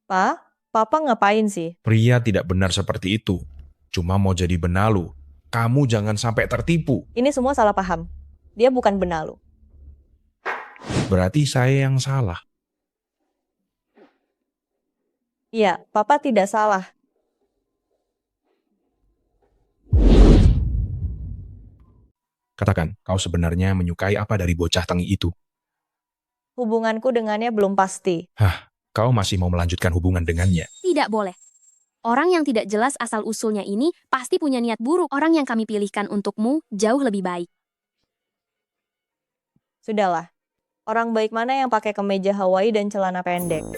Papa ngapain sih? Pria tidak benar seperti itu. Cuma mau jadi benalu. Kamu jangan sampai tertipu. Ini semua salah paham. Dia bukan benalu. Berarti saya yang salah. Iya, Papa tidak salah. Katakan, kau sebenarnya menyukai apa dari bocah Tangi itu? Hubunganku dengannya belum pasti. Kau masih mau melanjutkan hubungan dengannya? Tidak boleh. Orang yang tidak jelas asal-usulnya ini pasti punya niat buruk. Orang yang kami pilihkan untukmu jauh lebih baik. Sudahlah. Orang baik mana yang pakai kemeja Hawaii dan celana pendek?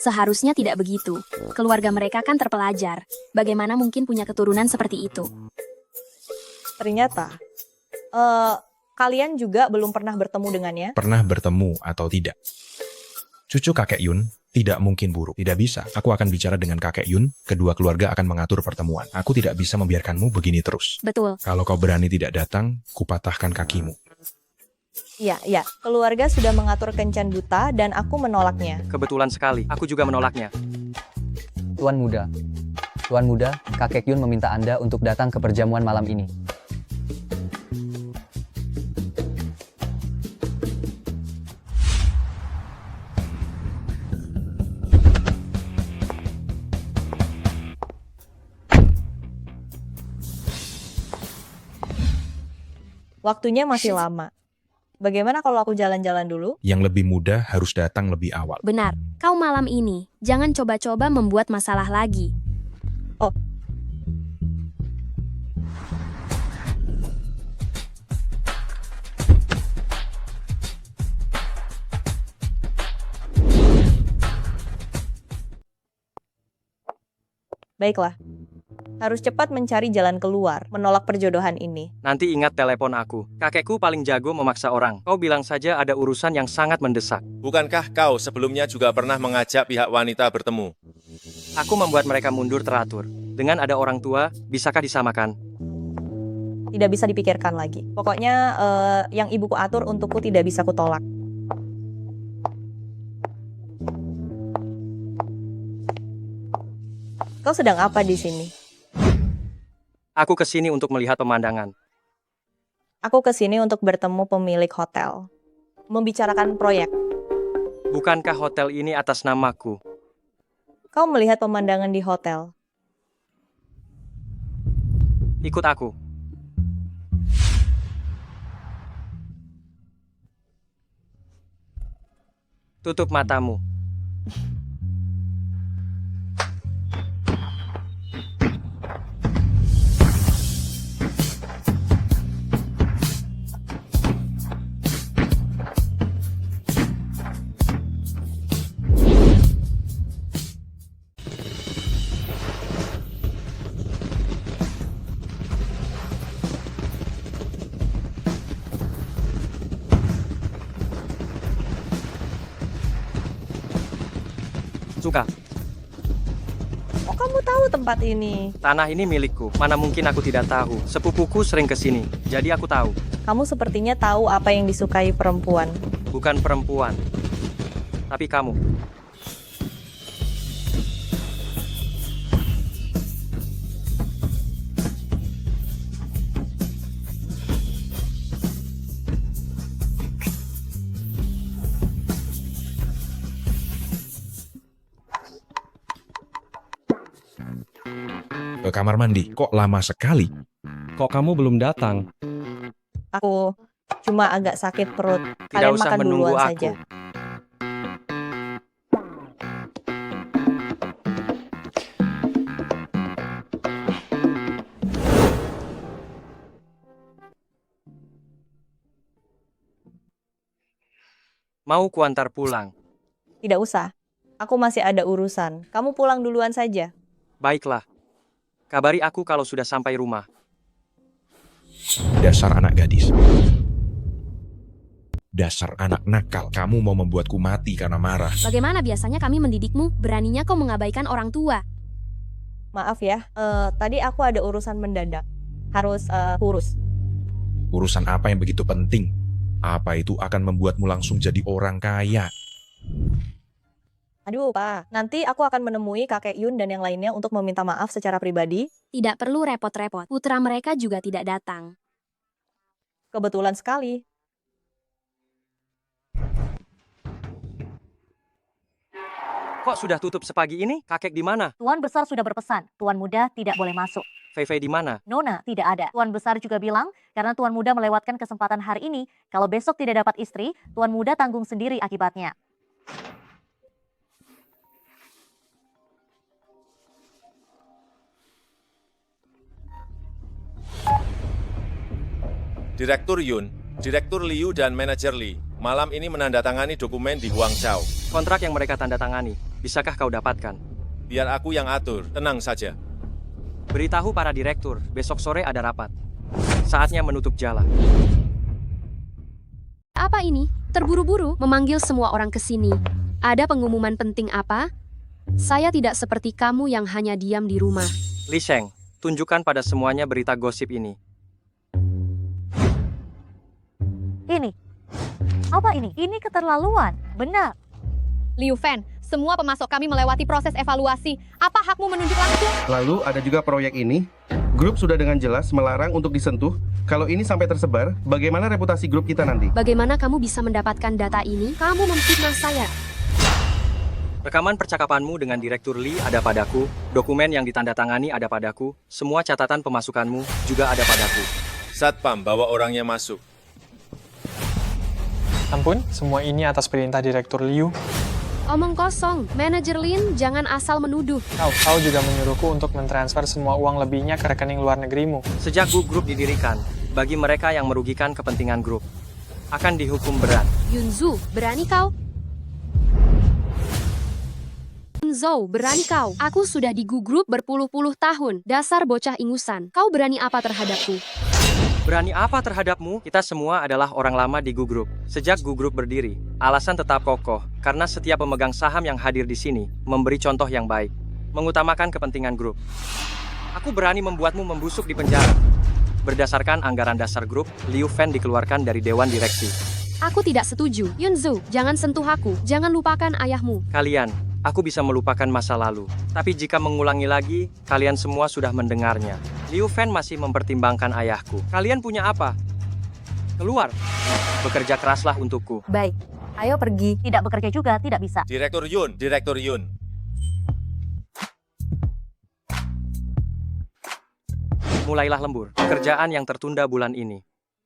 Seharusnya tidak begitu. Keluarga mereka kan terpelajar. Bagaimana mungkin punya keturunan seperti itu? Ternyata. Kalian juga belum pernah bertemu dengannya? Pernah bertemu atau tidak? Cucu kakek Yun tidak mungkin buruk. Tidak bisa. Aku akan bicara dengan kakek Yun. Kedua keluarga akan mengatur pertemuan. Aku tidak bisa membiarkanmu begini terus. Betul. Kalau kau berani tidak datang, kupatahkan kakimu. Iya. Keluarga sudah mengatur kencan buta dan aku menolaknya. Kebetulan sekali. Aku juga menolaknya. Tuan Muda, kakek Yun meminta Anda untuk datang ke perjamuan malam ini. Waktunya masih lama. Bagaimana kalau aku jalan-jalan dulu? Yang lebih muda harus datang lebih awal. Benar. Kau malam ini, jangan coba-coba membuat masalah lagi. Oh. Baiklah. Harus cepat mencari jalan keluar, menolak perjodohan ini. Nanti ingat telepon aku. Kakekku paling jago memaksa orang. Kau bilang saja ada urusan yang sangat mendesak. Bukankah kau sebelumnya juga pernah mengajak pihak wanita bertemu? Aku membuat mereka mundur teratur. Dengan ada orang tua, bisakah disamakan? Tidak bisa dipikirkan lagi. Pokoknya yang ibuku atur untukku tidak bisa kutolak. Kau sedang apa di sini? Aku kesini untuk melihat pemandangan. Aku kesini untuk bertemu pemilik hotel. Membicarakan proyek. Bukankah hotel ini atas namaku? Kau melihat pemandangan di hotel. Ikut aku. Tutup matamu. Suka. Oh, kamu tahu tempat ini? Tanah ini milikku. Mana mungkin aku tidak tahu. Sepupuku sering kesini, jadi aku tahu. Kamu sepertinya tahu apa yang disukai perempuan. Bukan perempuan, tapi kamu. Ke kamar mandi, kok lama sekali? Kok kamu belum datang? Aku cuma agak sakit perut. Tidak Kalian usah makan menunggu duluan aku. saja. Mau kuantar pulang? Tidak usah. Aku masih ada urusan. Kamu pulang duluan saja. Baiklah. Kabari aku kalau sudah sampai rumah. Dasar anak gadis. Dasar anak nakal, kamu mau membuatku mati karena marah. Bagaimana biasanya kami mendidikmu? Beraninya kau mengabaikan orang tua. Maaf ya, tadi aku ada urusan mendadak. Harus urus. Urusan apa yang begitu penting? Apa itu akan membuatmu langsung jadi orang kaya? Aduh, Pak. Nanti aku akan menemui kakek Yun dan yang lainnya untuk meminta maaf secara pribadi. Tidak perlu repot-repot. Putra mereka juga tidak datang. Kebetulan sekali. Kok sudah tutup sepagi ini? Kakek di mana? Tuan Besar sudah berpesan, Tuan Muda tidak boleh masuk. Fei di mana? Nona tidak ada. Tuan Besar juga bilang, karena Tuan Muda melewatkan kesempatan hari ini, kalau besok tidak dapat istri, Tuan Muda tanggung sendiri akibatnya. Direktur Yun, Direktur Liu dan Manajer Li, malam ini menandatangani dokumen di Guangzhou. Kontrak yang mereka tanda tangani, bisakah kau dapatkan? Biar aku yang atur, tenang saja. Beritahu para direktur, besok sore ada rapat. Saatnya menutup jalan. Apa ini? Terburu-buru memanggil semua orang ke sini. Ada pengumuman penting apa? Saya tidak seperti kamu yang hanya diam di rumah. Li Sheng, tunjukkan pada semuanya berita gosip ini. Ini. Apa ini? Ini keterlaluan. Benar. Liu Fan, semua pemasok kami melewati proses evaluasi. Apa hakmu menunjuk langsung? Lalu ada juga proyek ini. Grup sudah dengan jelas melarang untuk disentuh. Kalau ini sampai tersebar, bagaimana reputasi grup kita nanti? Bagaimana kamu bisa mendapatkan data ini? Kamu memfitnah saya. Rekaman percakapanmu dengan Direktur Li ada padaku, dokumen yang ditandatangani ada padaku, semua catatan pemasukanmu juga ada padaku. Satpam, bawa orangnya masuk. Ampun, semua ini atas perintah Direktur Liu. Omong kosong, Manajer Lin jangan asal menuduh. Kau juga menyuruhku untuk mentransfer semua uang lebihnya ke rekening luar negerimu. Sejak grup didirikan, bagi mereka yang merugikan kepentingan grup, akan dihukum berat. Yunzu, berani kau? Yunzhou, berani kau? Aku sudah di Gu Group berpuluh-puluh tahun. Dasar bocah ingusan. Kau berani apa terhadapku? Berani apa terhadapmu? Kita semua adalah orang lama di Gu Group. Sejak Gu Group berdiri, alasan tetap kokoh karena setiap pemegang saham yang hadir di sini memberi contoh yang baik, mengutamakan kepentingan grup. Aku berani membuatmu membusuk di penjara. Berdasarkan anggaran dasar grup, Liu Fan dikeluarkan dari dewan direksi. Aku tidak setuju. Yunzhou, jangan sentuh aku. Jangan lupakan ayahmu. Kalian, aku bisa melupakan masa lalu. Tapi jika mengulangi lagi, kalian semua sudah mendengarnya. Liu Fan masih mempertimbangkan ayahku. Kalian punya apa? Keluar. Bekerja keraslah untukku. Baik, ayo pergi. Tidak bekerja juga tidak bisa. Direktur Yun. Mulailah lembur. Pekerjaan yang tertunda bulan ini.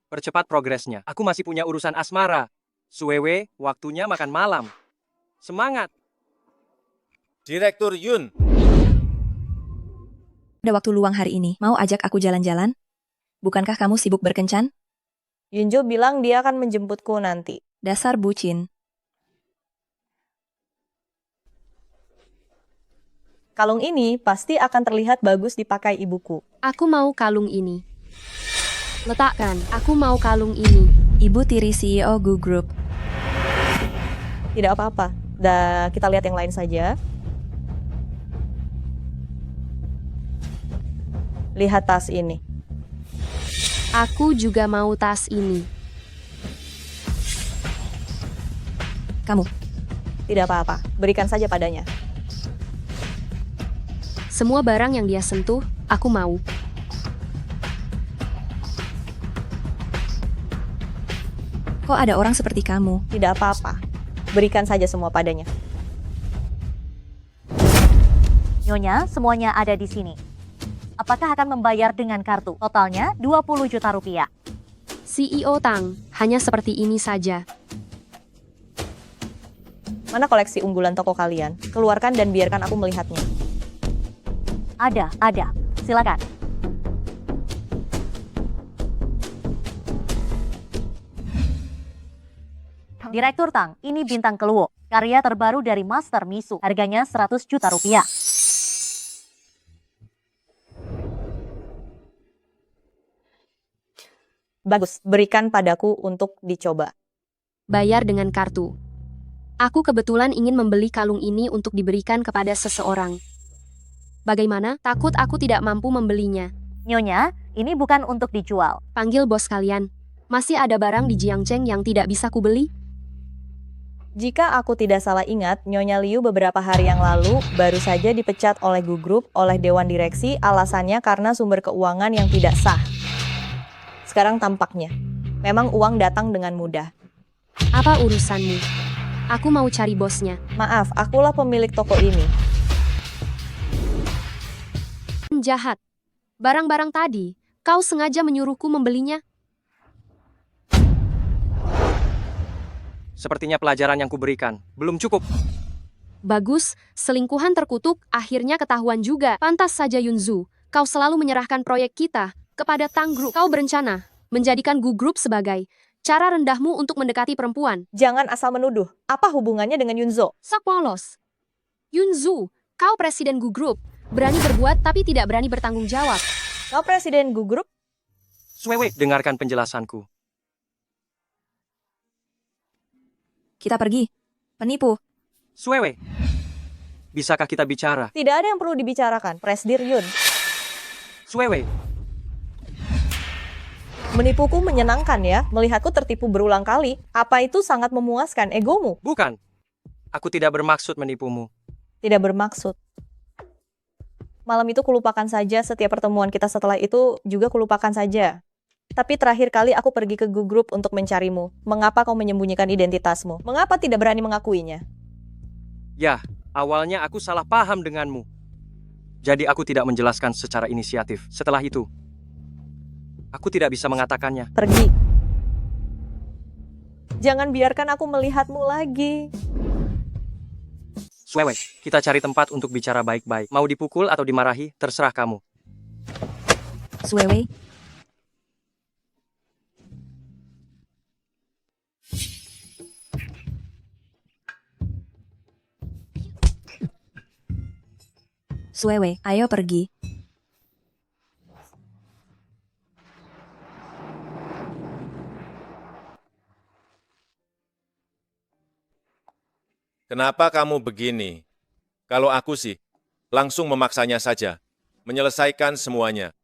Percepat progresnya. Aku masih punya urusan asmara. Suwewe, waktunya makan malam. Semangat. Direktur Yun. Ada waktu luang hari ini. Mau ajak aku jalan-jalan? Bukankah kamu sibuk berkencan? Yunjo bilang dia akan menjemputku nanti. Dasar bucin. Kalung ini pasti akan terlihat bagus dipakai ibuku. Aku mau kalung ini. Letakkan, aku mau kalung ini. Ibu tiri CEO Gu Group. Tidak apa-apa. Kita lihat yang lain saja. Lihat tas ini. Aku juga mau tas ini. Kamu. Tidak apa-apa. Berikan saja padanya. Semua barang yang dia sentuh, aku mau. Kok ada orang seperti kamu? Tidak apa-apa. Berikan saja semua padanya. Nyonya, semuanya ada di sini. Apakah akan membayar dengan kartu? Totalnya 20 juta rupiah. CEO Tang, hanya seperti ini saja. Mana koleksi unggulan toko kalian? Keluarkan dan biarkan aku melihatnya. Ada. Silakan. Direktur Tang, ini bintang keluo. Karya terbaru dari Master Misu. Harganya 100 juta rupiah. Bagus, berikan padaku untuk dicoba. Bayar dengan kartu. Aku kebetulan ingin membeli kalung ini untuk diberikan kepada seseorang. Bagaimana? Takut aku tidak mampu membelinya. Nyonya, ini bukan untuk dijual. Panggil bos kalian. Masih ada barang di Jiangcheng yang tidak bisa kubeli? Jika aku tidak salah ingat, Nyonya Liu beberapa hari yang lalu baru saja dipecat oleh Gu Group oleh Dewan Direksi, alasannya karena sumber keuangan yang tidak sah. Sekarang tampaknya, memang uang datang dengan mudah. Apa urusanmu? Aku mau cari bosnya. Maaf, akulah pemilik toko ini. Jahat. Barang-barang tadi, kau sengaja menyuruhku membelinya? Sepertinya pelajaran yang kuberikan belum cukup. Bagus, selingkuhan terkutuk, akhirnya ketahuan juga. Pantas saja Yunzhou, kau selalu menyerahkan proyek kita kepada Tang Group. Kau berencana menjadikan Gu Group sebagai cara rendahmu untuk mendekati perempuan. Jangan asal menuduh. Apa hubungannya dengan Yunzhou? Sok polos. Yunzhou, kau presiden Gu Group. Berani berbuat tapi tidak berani bertanggung jawab. Kau presiden Gu Group? Suwewe, dengarkan penjelasanku. Kita pergi. Penipu. Suwewe, bisakah kita bicara? Tidak ada yang perlu dibicarakan, Presdir Yun. Suwewe. Menipuku menyenangkan ya, melihatku tertipu berulang kali. Apa itu sangat memuaskan egomu? Bukan. Aku tidak bermaksud menipumu. Tidak bermaksud. Malam itu kulupakan saja, setiap pertemuan kita setelah itu juga kulupakan saja. Tapi terakhir kali aku pergi ke Gu Group untuk mencarimu. Mengapa kau menyembunyikan identitasmu? Mengapa tidak berani mengakuinya? Ya, awalnya aku salah paham denganmu. Jadi aku tidak menjelaskan secara inisiatif. Setelah itu, aku tidak bisa mengatakannya. Pergi. Jangan biarkan aku melihatmu lagi. Suwewe, kita cari tempat untuk bicara baik-baik. Mau dipukul atau dimarahi, terserah kamu. Suwewe. Suewe, ayo pergi. Kenapa kamu begini? Kalau aku sih, langsung memaksanya saja. Menyelesaikan semuanya.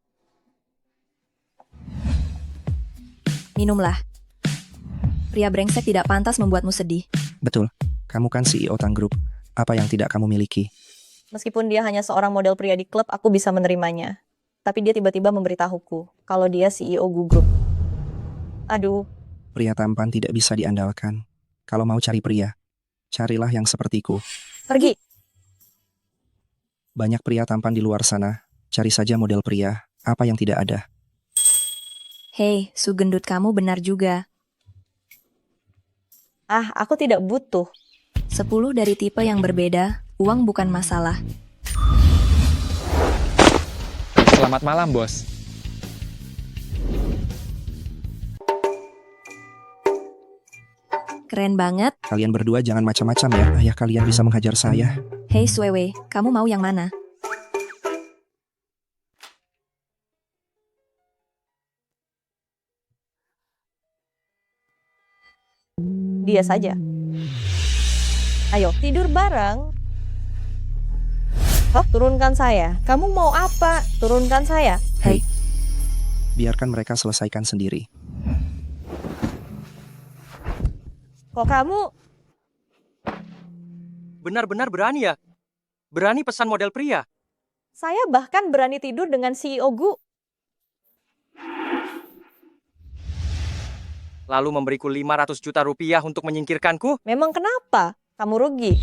Minumlah. Pria brengsek tidak pantas membuatmu sedih. Betul, kamu kan CEO Tang Group. Apa yang tidak kamu miliki? Meskipun dia hanya seorang model pria di klub, aku bisa menerimanya. Tapi dia tiba-tiba memberitahuku kalau dia CEO Gu Group. Aduh, Pria tampan tidak bisa diandalkan. Kalau mau cari pria, carilah yang sepertiku. pergi. Banyak pria tampan di luar sana. Cari saja model pria, apa yang tidak ada. Hei, su gendut kamu benar juga. Ah, aku tidak butuh. 10 dari tipe yang berbeda, uang bukan masalah. Selamat malam, bos. Keren banget. Kalian berdua jangan macam-macam ya. Ayah kalian bisa menghajar saya. Hei Suewe, kamu mau yang mana? Dia saja. Ayo, tidur bareng. Hah, turunkan saya. Kamu mau apa? Turunkan saya. Hei, biarkan mereka selesaikan sendiri. Kok kamu... Benar-benar berani ya? Berani pesan model pria? Saya bahkan berani tidur dengan CEO Gu. Lalu memberiku 500 juta rupiah untuk menyingkirkanku? Memang kenapa? Kamu rugi.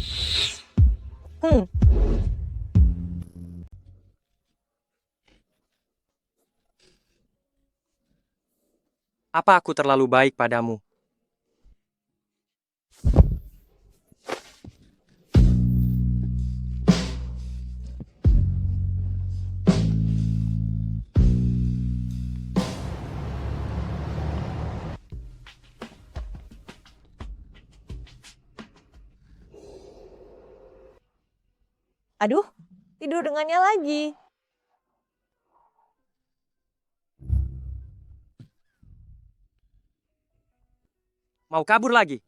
Apa aku terlalu baik padamu? Aduh, tidur dengannya lagi. Mau kabur lagi?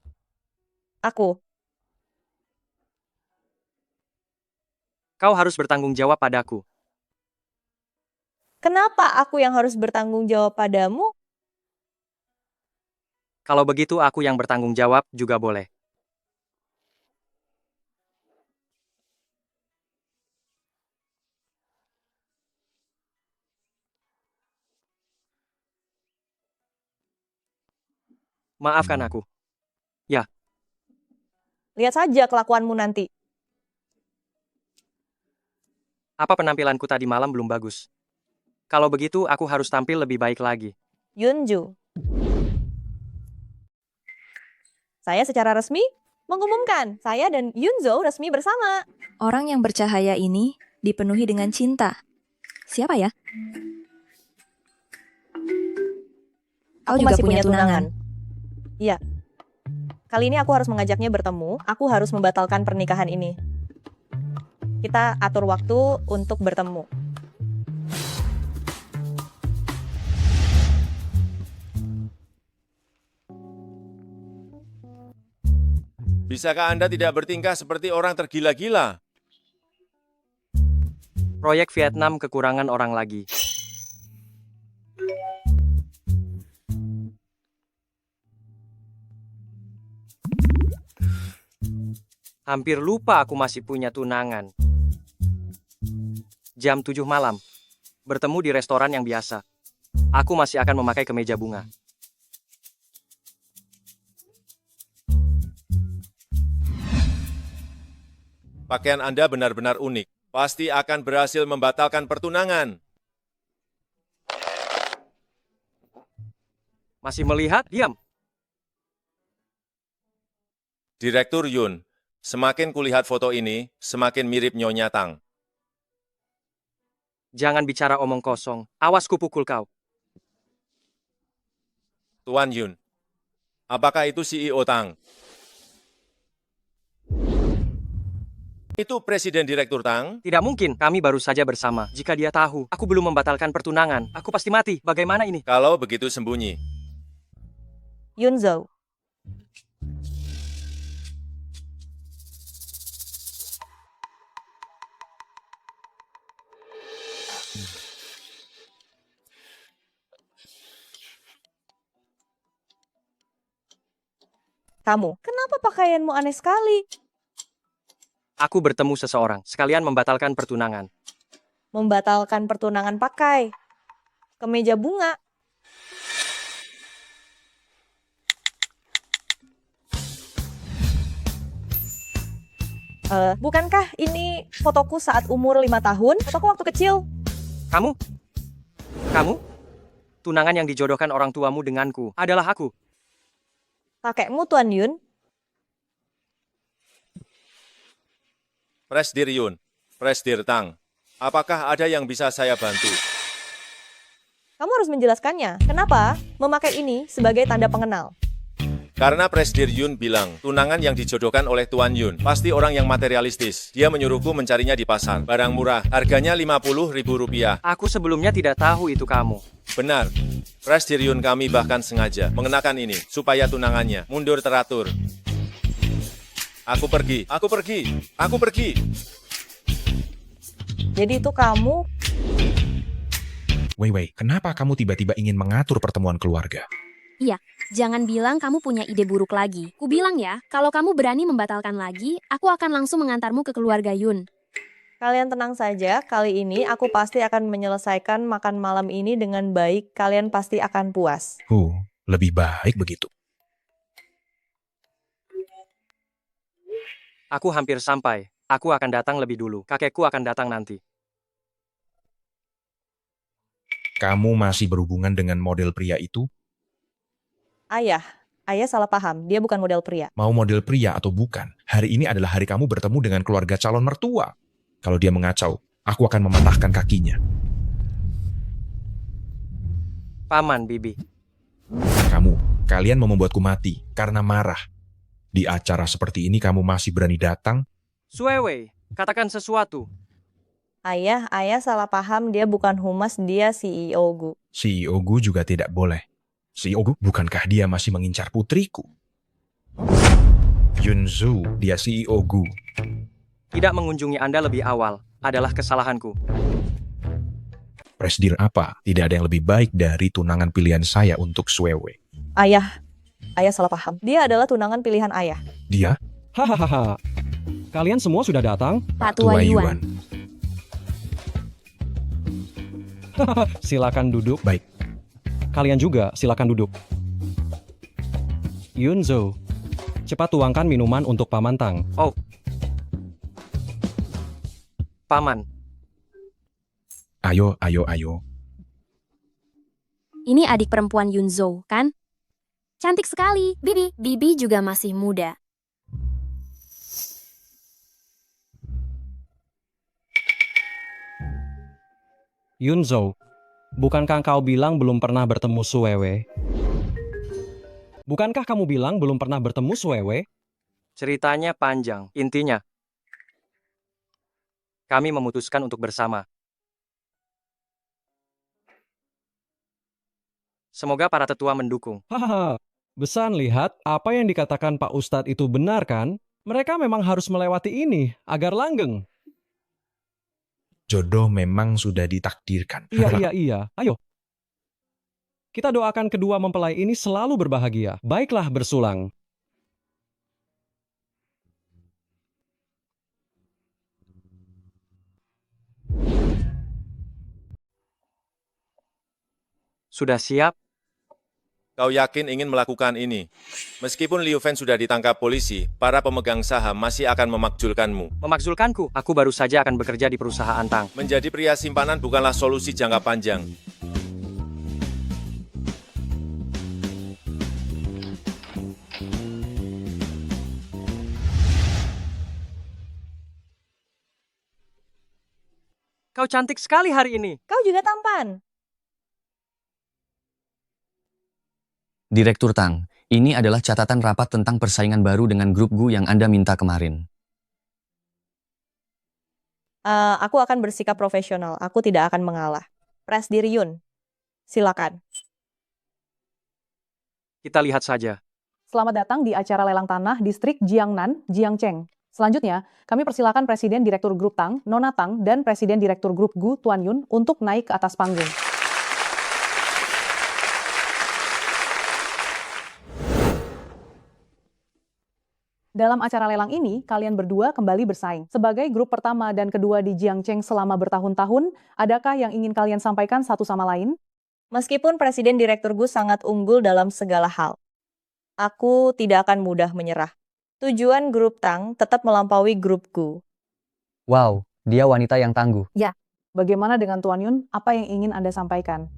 Aku. Kau harus bertanggung jawab padaku. Kenapa aku yang harus bertanggung jawab padamu? Kalau begitu aku yang bertanggung jawab juga boleh. Maafkan aku. Ya. Lihat saja kelakuanmu nanti. Apa penampilanku tadi malam belum bagus? Kalau begitu aku harus tampil lebih baik lagi. Yunju. Saya secara resmi mengumumkan saya dan Yunzo resmi bersama. Orang yang bercahaya ini dipenuhi dengan cinta. Siapa ya? Kau Aku juga masih punya tunangan. Iya. Kali ini aku harus mengajaknya bertemu. Aku harus membatalkan pernikahan ini. Kita atur waktu untuk bertemu. Bisakah Anda tidak bertingkah seperti orang tergila-gila? Proyek Vietnam kekurangan orang lagi. Hampir lupa aku masih punya tunangan. Jam 7 malam. Bertemu di restoran yang biasa. Aku masih akan memakai kemeja bunga. Pakaian Anda benar-benar unik. Pasti akan berhasil membatalkan pertunangan. Masih melihat? Diam. Direktur Yun, semakin kulihat foto ini, semakin mirip Nyonya Tang. Jangan bicara omong kosong. Awas ku pukul kau. Tuan Yun, apakah itu CEO Tang? Itu Presiden Direktur Tang. Tidak mungkin, kami baru saja bersama. Jika dia tahu, aku belum membatalkan pertunangan. Aku pasti mati. Bagaimana ini? Kalau begitu sembunyi. Yunzo. Kamu, kenapa pakaianmu aneh sekali? Aku bertemu seseorang, sekalian membatalkan pertunangan. Membatalkan pertunangan pakai kemeja bunga. Bukankah ini fotoku saat umur 5 tahun? Fotoku waktu kecil. Kamu? Tunangan yang dijodohkan orang tuamu denganku adalah aku. Kakekmu, Tuan Yun. Presdir Yun, Presdir Tang. Apakah ada yang bisa saya bantu? Kamu harus menjelaskannya. Kenapa memakai ini sebagai tanda pengenal? Karena Presdir Yun bilang, tunangan yang dijodohkan oleh Tuan Yun pasti orang yang materialistis. Dia menyuruhku mencarinya di pasar. Barang murah, harganya Rp50.000. Aku sebelumnya tidak tahu itu kamu. Benar. Presdir Yun kami bahkan sengaja mengenakan ini supaya tunangannya mundur teratur. Aku pergi. Jadi itu kamu. Wei, kenapa kamu tiba-tiba ingin mengatur pertemuan keluarga? Iya, jangan bilang kamu punya ide buruk lagi. Ku bilang ya, kalau kamu berani membatalkan lagi, aku akan langsung mengantarmu ke keluarga Yun. Kalian tenang saja, kali ini aku pasti akan menyelesaikan makan malam ini dengan baik. Kalian pasti akan puas. Lebih baik begitu. Aku hampir sampai. Aku akan datang lebih dulu. Kakekku akan datang nanti. Kamu masih berhubungan dengan model pria itu? Ayah salah paham. Dia bukan model pria. Mau model pria atau bukan, hari ini adalah hari kamu bertemu dengan keluarga calon mertua. Kalau dia mengacau, aku akan mematahkan kakinya. Paman Bibi. Kalian mau membuatku mati karena marah. Di acara seperti ini kamu masih berani datang? Suewei, katakan sesuatu. Ayah salah paham. Dia bukan humas, dia CEO Gu. CEO Gu juga tidak boleh. CEO Gu, bukankah dia masih mengincar putriku? Yunzu, dia CEO Gu. Tidak mengunjungi Anda lebih awal adalah kesalahanku. Presdir apa? Tidak ada yang lebih baik dari tunangan pilihan saya untuk Suewe. Ayah salah paham. Dia adalah tunangan pilihan ayah. Dia? Hahaha. Kalian semua sudah datang? Pak Tua Yuan. Silakan duduk. Baik. Kalian juga silakan duduk. Yunzo, cepat tuangkan minuman untuk Paman Tang. Oh. Paman. Ayo. Ini adik perempuan Yunzo, kan? Cantik sekali. Bibi juga masih muda. Yunzo, bukankah kau bilang belum pernah bertemu Suewe? Bukankah kamu bilang belum pernah bertemu Suewe? Ceritanya panjang. Intinya, kami memutuskan untuk bersama. Semoga para tetua mendukung. Hahaha, Besan lihat apa yang dikatakan Pak Ustadz itu benar kan? Mereka memang harus melewati ini agar langgeng. Jodoh memang sudah ditakdirkan. Iya. Ayo. Kita doakan kedua mempelai ini selalu berbahagia. Baiklah bersulang. Sudah siap? Kau yakin ingin melakukan ini? Meskipun Liu Fen sudah ditangkap polisi, para pemegang saham masih akan memakzulkanmu. Memakzulkanku? Aku baru saja akan bekerja di perusahaan Tang. Menjadi pria simpanan bukanlah solusi jangka panjang. Kau cantik sekali hari ini. Kau juga tampan. Direktur Tang, ini adalah catatan rapat tentang persaingan baru dengan grup Gu yang Anda minta kemarin. Aku akan bersikap profesional. Aku tidak akan mengalah. Presdir Yun, silakan. Kita lihat saja. Selamat datang di acara lelang tanah distrik Jiangnan, Jiangcheng. Selanjutnya, kami persilakan Presiden Direktur Grup Tang, Nona Tang, dan Presiden Direktur Grup Gu, Tuan Yun, untuk naik ke atas panggung. Dalam acara lelang ini, kalian berdua kembali bersaing. Sebagai grup pertama dan kedua di Jiangcheng selama bertahun-tahun, adakah yang ingin kalian sampaikan satu sama lain? Meskipun Presiden Direktur Gu sangat unggul dalam segala hal, aku tidak akan mudah menyerah. Tujuan grup Tang tetap melampaui grup Gu. Wow, dia wanita yang tangguh. Ya. Bagaimana dengan Tuan Yun? Apa yang ingin Anda sampaikan?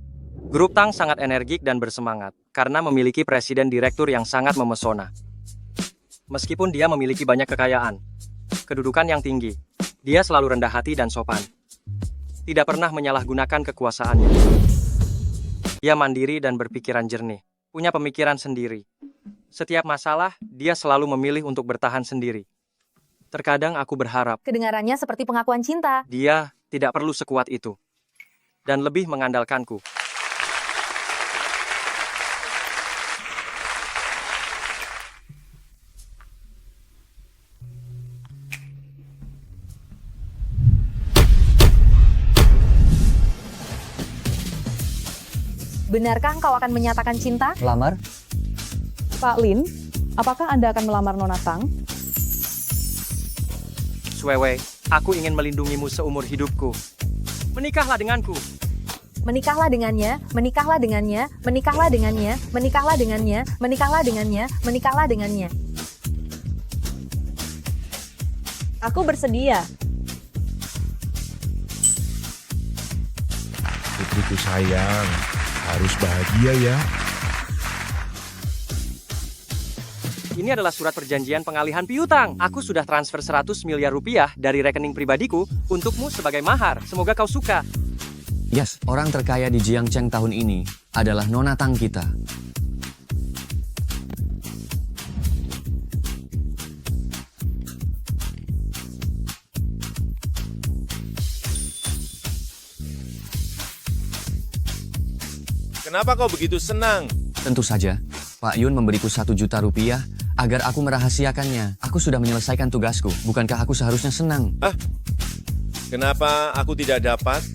Grup Tang sangat energik dan bersemangat karena memiliki Presiden Direktur yang sangat memesona. Meskipun dia memiliki banyak kekayaan, kedudukan yang tinggi, dia selalu rendah hati dan sopan. Tidak pernah menyalahgunakan kekuasaannya. Dia mandiri dan berpikiran jernih, punya pemikiran sendiri. Setiap masalah, dia selalu memilih untuk bertahan sendiri. Terkadang aku berharap Kedengarannya seperti pengakuan cinta. dia tidak perlu sekuat itu dan lebih mengandalkanku. Benarkah engkau akan menyatakan cinta? Lamar? Pak Lin, apakah Anda akan melamar Nona Tang? Swewe, aku ingin melindungimu seumur hidupku. Menikahlah denganku. Menikahlah dengannya, menikahlah dengannya, menikahlah dengannya, menikahlah dengannya, menikahlah dengannya, menikahlah dengannya. Aku bersedia. Putriku sayang, harus bahagia ya. Ini adalah surat perjanjian pengalihan piutang. Aku sudah transfer 100 miliar rupiah dari rekening pribadiku untukmu sebagai mahar. Semoga kau suka. Yes, orang terkaya di Jiangcheng tahun ini adalah Nona Tang kita. Kenapa kau begitu senang? Tentu saja, Pak Yun memberiku 1 juta rupiah agar aku merahasiakannya. Aku sudah menyelesaikan tugasku. Bukankah aku seharusnya senang? Kenapa aku tidak dapat?